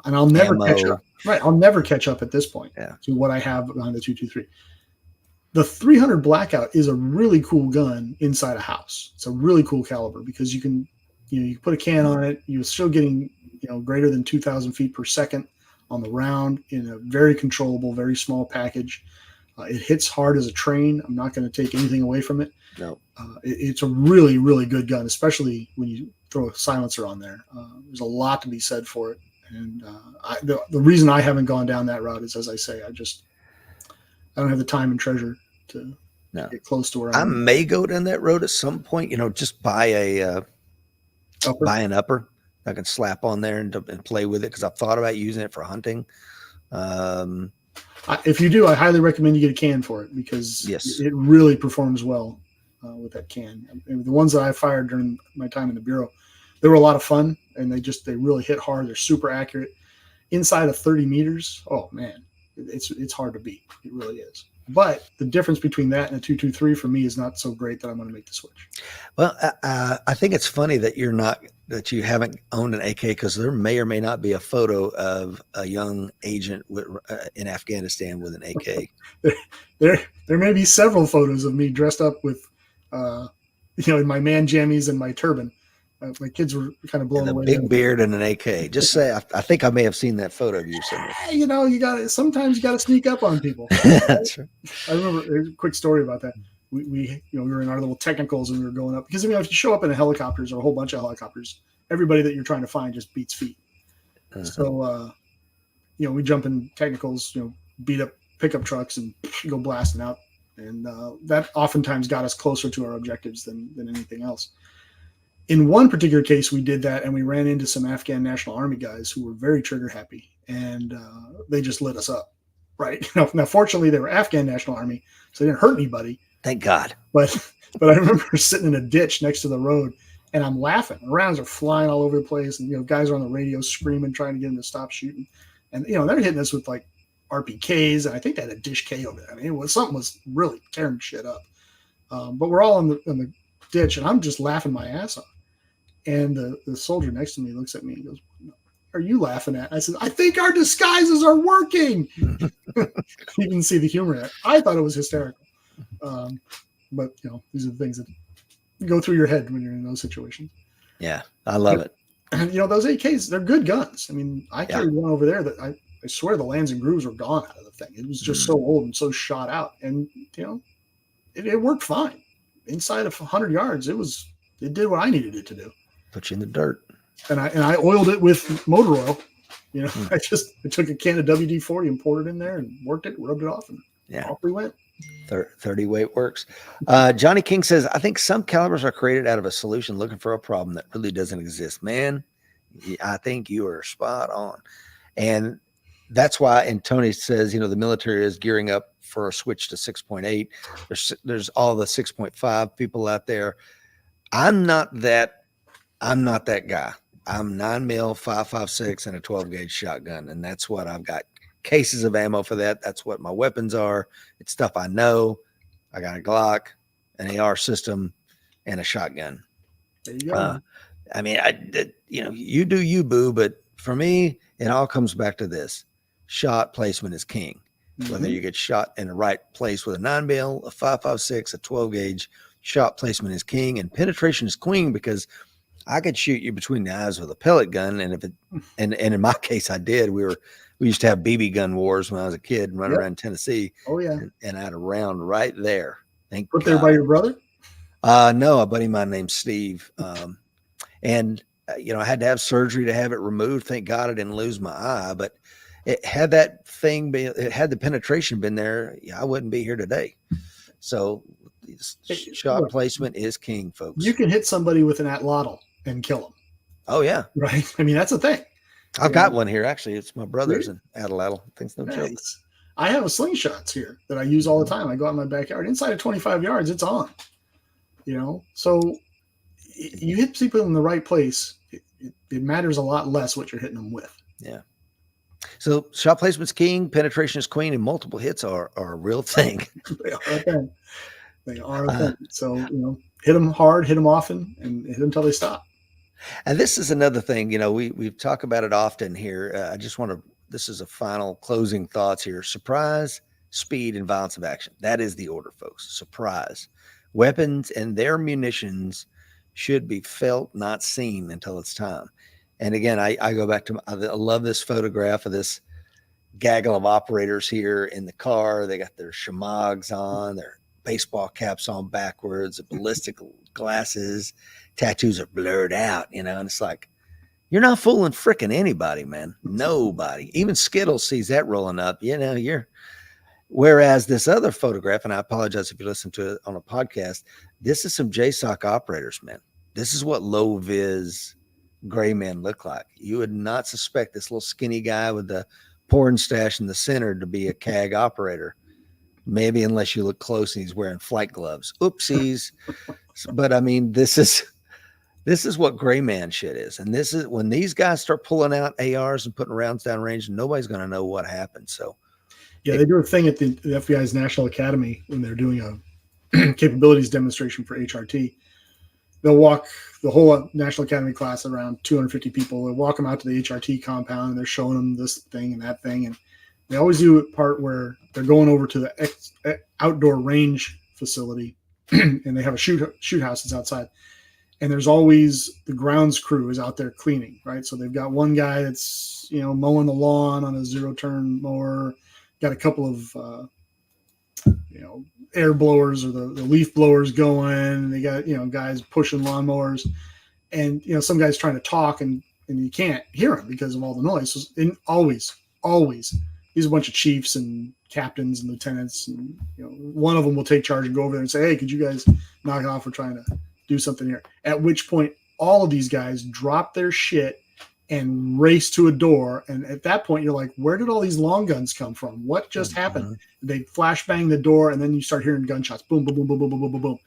And I'll never catch up. Right. I'll never catch up at this point to what I have behind the 223. The 300 Blackout is a really cool gun inside a house. It's a really cool caliber because you can put a can on it. You're still getting, greater than 2,000 feet per second on the round in a very controllable, very small package. It hits hard as a train. I'm not going to take anything away from it. No. It's a really, really good gun, especially when you throw a silencer on there. There's a lot to be said for it. And the reason I haven't gone down that route is, as I say, I don't have the time and treasure to get close to where I may go down that road at some point, just buy an upper I can slap on there and play with it because I've thought about using it for hunting. If you do, I highly recommend you get a can for it because it really performs well with that can. And the ones that I fired during my time in the Bureau, they were a lot of fun and they really hit hard. They're super accurate. Inside of 30 meters, oh man, it's hard to beat. It really is. But the difference between that and a 223 for me is not so great that I'm going to make the switch. Well, I think it's funny that you haven't owned an AK because there may or may not be a photo of a young agent in Afghanistan with an AK. There may be several photos of me dressed up with, in my man jammies and my turban. My kids were kind of blown away. Big beard and an AK. Just say, I think I may have seen that photo of you somewhere. Sometimes you got to sneak up on people. That's right. I remember a quick story about that. We were in our little technicals and we were going up because, if you show up in a helicopters or a whole bunch of helicopters, everybody that you're trying to find just beats feet. So, we jump in technicals, beat up pickup trucks and go blasting out. And that oftentimes got us closer to our objectives than anything else. in one particular case, we did that, and we ran into some Afghan National Army guys who were very trigger happy, and they just lit us up. Right now, fortunately, they were Afghan National Army, so they didn't hurt anybody. Thank God. But I remember sitting in a ditch next to the road, and I'm laughing. The rounds are flying all over the place, and guys are on the radio screaming, trying to get them to stop shooting. And they're hitting us with like RPKs, and I think they had a Dish K over there. I mean, something was really tearing shit up. But we're all in the ditch, and I'm just laughing my ass off. And the soldier next to me looks at me and goes, "What are you laughing at?" I said, "I think our disguises are working." You can see the humor in it. I thought it was hysterical. But these are the things that go through your head when you're in those situations. Yeah, I love it. And those AKs, they're good guns. I mean, I carried one over there that I swear the lands and grooves were gone out of the thing. It was just so old and so shot out, and it worked fine. Inside of 100 yards, it did what I needed it to do. Put you in the dirt. And I oiled it with motor oil. I took a can of WD-40 and poured it in there and worked it, rubbed it off, and off we went. 30 weight works. Johnny King says, I think some calibers are created out of a solution looking for a problem that really doesn't exist. Man, I think you are spot on. And that's why, and Tony says, the military is gearing up for a switch to 6.8. There's all the 6.5 people out there. I'm not that guy. I'm 9mm, 5.56, and a 12 gauge shotgun. And that's what I've got. Cases of ammo for that. That's what my weapons are. It's stuff I know. I got a Glock, an AR system, and a shotgun. There you go. I mean, you do you, boo. But for me, it all comes back to this: shot placement is king. Mm-hmm. Whether you get shot in the right place with a 9mm, a 5.56, a 12 gauge, shot placement is king, and penetration is queen, because I could shoot you between the eyes with a pellet gun, and and in my case, I did. We used to have BB gun wars when I was a kid and run around Tennessee. Oh yeah, and I had a round right there. Thank God. There by your brother? No, a buddy of mine named Steve. And I had to have surgery to have it removed. Thank God I didn't lose my eye. But had the penetration been there, I wouldn't be here today. So shot placement is king, folks. You can hit somebody with an atlatl and kill them. Oh yeah, right. I mean, that's the thing. I've got one here. Actually, it's my brother's in Atlatl. Things no joke. I have a slingshots here that I use all the time. I go out in my backyard. Inside of 25 yards, it's on. So you hit people in the right place. It matters a lot less what you're hitting them with. Yeah. So shot placement's king, penetration is queen, and multiple hits are a real thing. They are a thing. They are a thing. So hit them hard, hit them often, and hit them until they stop. And this is another thing, we talk about it often here. This is a final closing thoughts here. Surprise, speed, and violence of action. That is the order, folks. Surprise. Weapons and their munitions should be felt, not seen until it's time. And again, I go back to, I love this photograph of this gaggle of operators here in the car. They got their shamags on, their baseball caps on backwards, the ballistic glasses. Tattoos are blurred out, and it's like, you're not fooling fricking anybody, man. Nobody. Even Skittles sees that rolling up. Whereas this other photograph, and I apologize if you listen to it on a podcast, this is some JSOC operators, man. This is what low vis gray men look like. You would not suspect this little skinny guy with the porn stash in the center to be a CAG operator. Maybe unless you look close and he's wearing flight gloves. Oopsies. But I mean, this is what gray man shit is. And this is when these guys start pulling out ARs and putting rounds down range, nobody's going to know what happened. So yeah, they do a thing at the FBI's National Academy when they're doing a capabilities demonstration for HRT. They'll walk the whole National Academy class, around 250 people. They'll walk them out to the HRT compound, and they're showing them this thing and that thing. And they always do a part where they're going over to the outdoor range facility, and they have a shoot house that's outside. And there's always the grounds crew is out there cleaning, right? So they've got one guy that's, mowing the lawn on a zero-turn mower, got a couple of, air blowers or the leaf blowers going. They got, guys pushing lawnmowers, and, some guy's trying to talk and you can't hear him because of all the noise. So, and always, these are a bunch of chiefs and captains and lieutenants. And, one of them will take charge and go over there and say, "Hey, could you guys knock it off? We're trying to do something here." At which point all of these guys drop their shit and race to a door. And at that point, you're like, where did all these long guns come from? What just happened? They flashbang the door, and then you start hearing gunshots. Boom, boom, boom, boom, boom, boom, boom, boom, boom.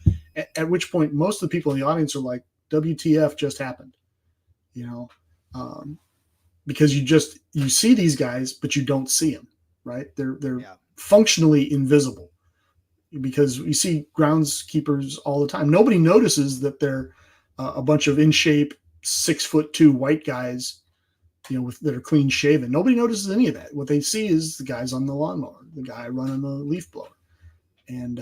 At which point, most of the people in the audience are like, WTF just happened? Because you see these guys, but you don't see them, right? They're functionally invisible, because we see groundskeepers all the time. Nobody notices that they're a bunch of in shape 6'2" white guys, that are clean shaven. Nobody notices any of that. What they see is the guys on the lawnmower, the guy running the leaf blower. And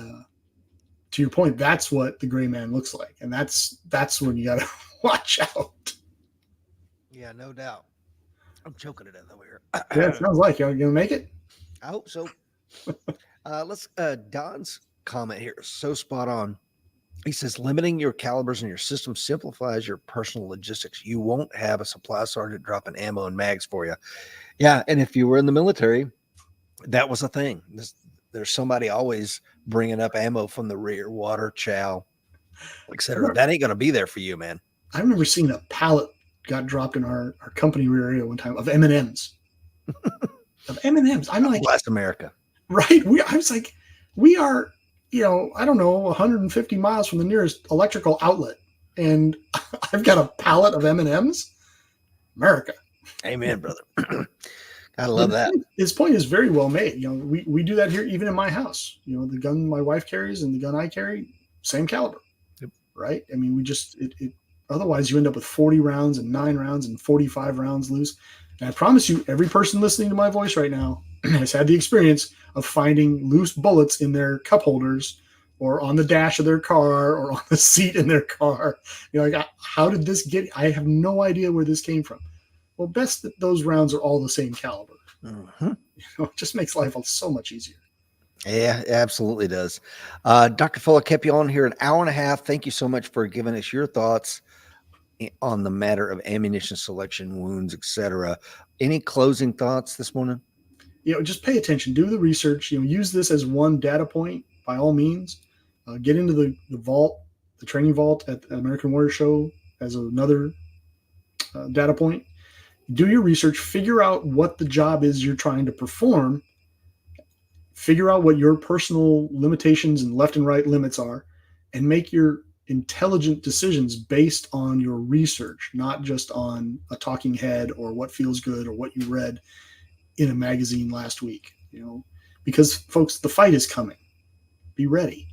to your point, that's what the gray man looks like. And that's when you got to watch out. Yeah, no doubt. I'm choking to death over here. Yeah, it sounds like you're going to make it. I hope so. Don's comment here is so spot on. He says, limiting your calibers in your system simplifies your personal logistics. You won't have a supply sergeant dropping ammo and mags for you. Yeah, and if you were in the military, that was a thing. There's somebody always bringing up ammo from the rear, water, chow, etc. That ain't going to be there for you, man. I remember seeing a pallet got dropped in our company rear area one time of M&Ms. Of M&Ms. I'm like, bless America. Right? I was like, we are, I don't know, 150 miles from the nearest electrical outlet, and I've got a pallet of M&Ms. America. Amen, brother. I love that. His point is very well made. We do that here, even in my house. The gun my wife carries and the gun I carry, same caliber. Yep. Right? I mean, otherwise you end up with 40 rounds and 9 rounds and 45 rounds loose. And I promise you, every person listening to my voice right now has had the experience of finding loose bullets in their cup holders or on the dash of their car or on the seat in their car. You're like, how did this get? I have no idea where this came from. Well, best that those rounds are all the same caliber. Mm-hmm. It just makes life so much easier. Yeah, it absolutely does. Dr. Fuller kept you on here an hour and a half. Thank you so much for giving us your thoughts on the matter of ammunition selection, wounds, etc. Any closing thoughts this morning? Just pay attention, do the research, use this as one data point by all means. Get into the vault, the training vault at the American Warrior Show as another data point. Do your research, figure out what the job is you're trying to perform, figure out what your personal limitations and left and right limits are, and make your intelligent decisions based on your research, not just on a talking head or what feels good or what you read in a magazine last week, because folks, the fight is coming. Be ready.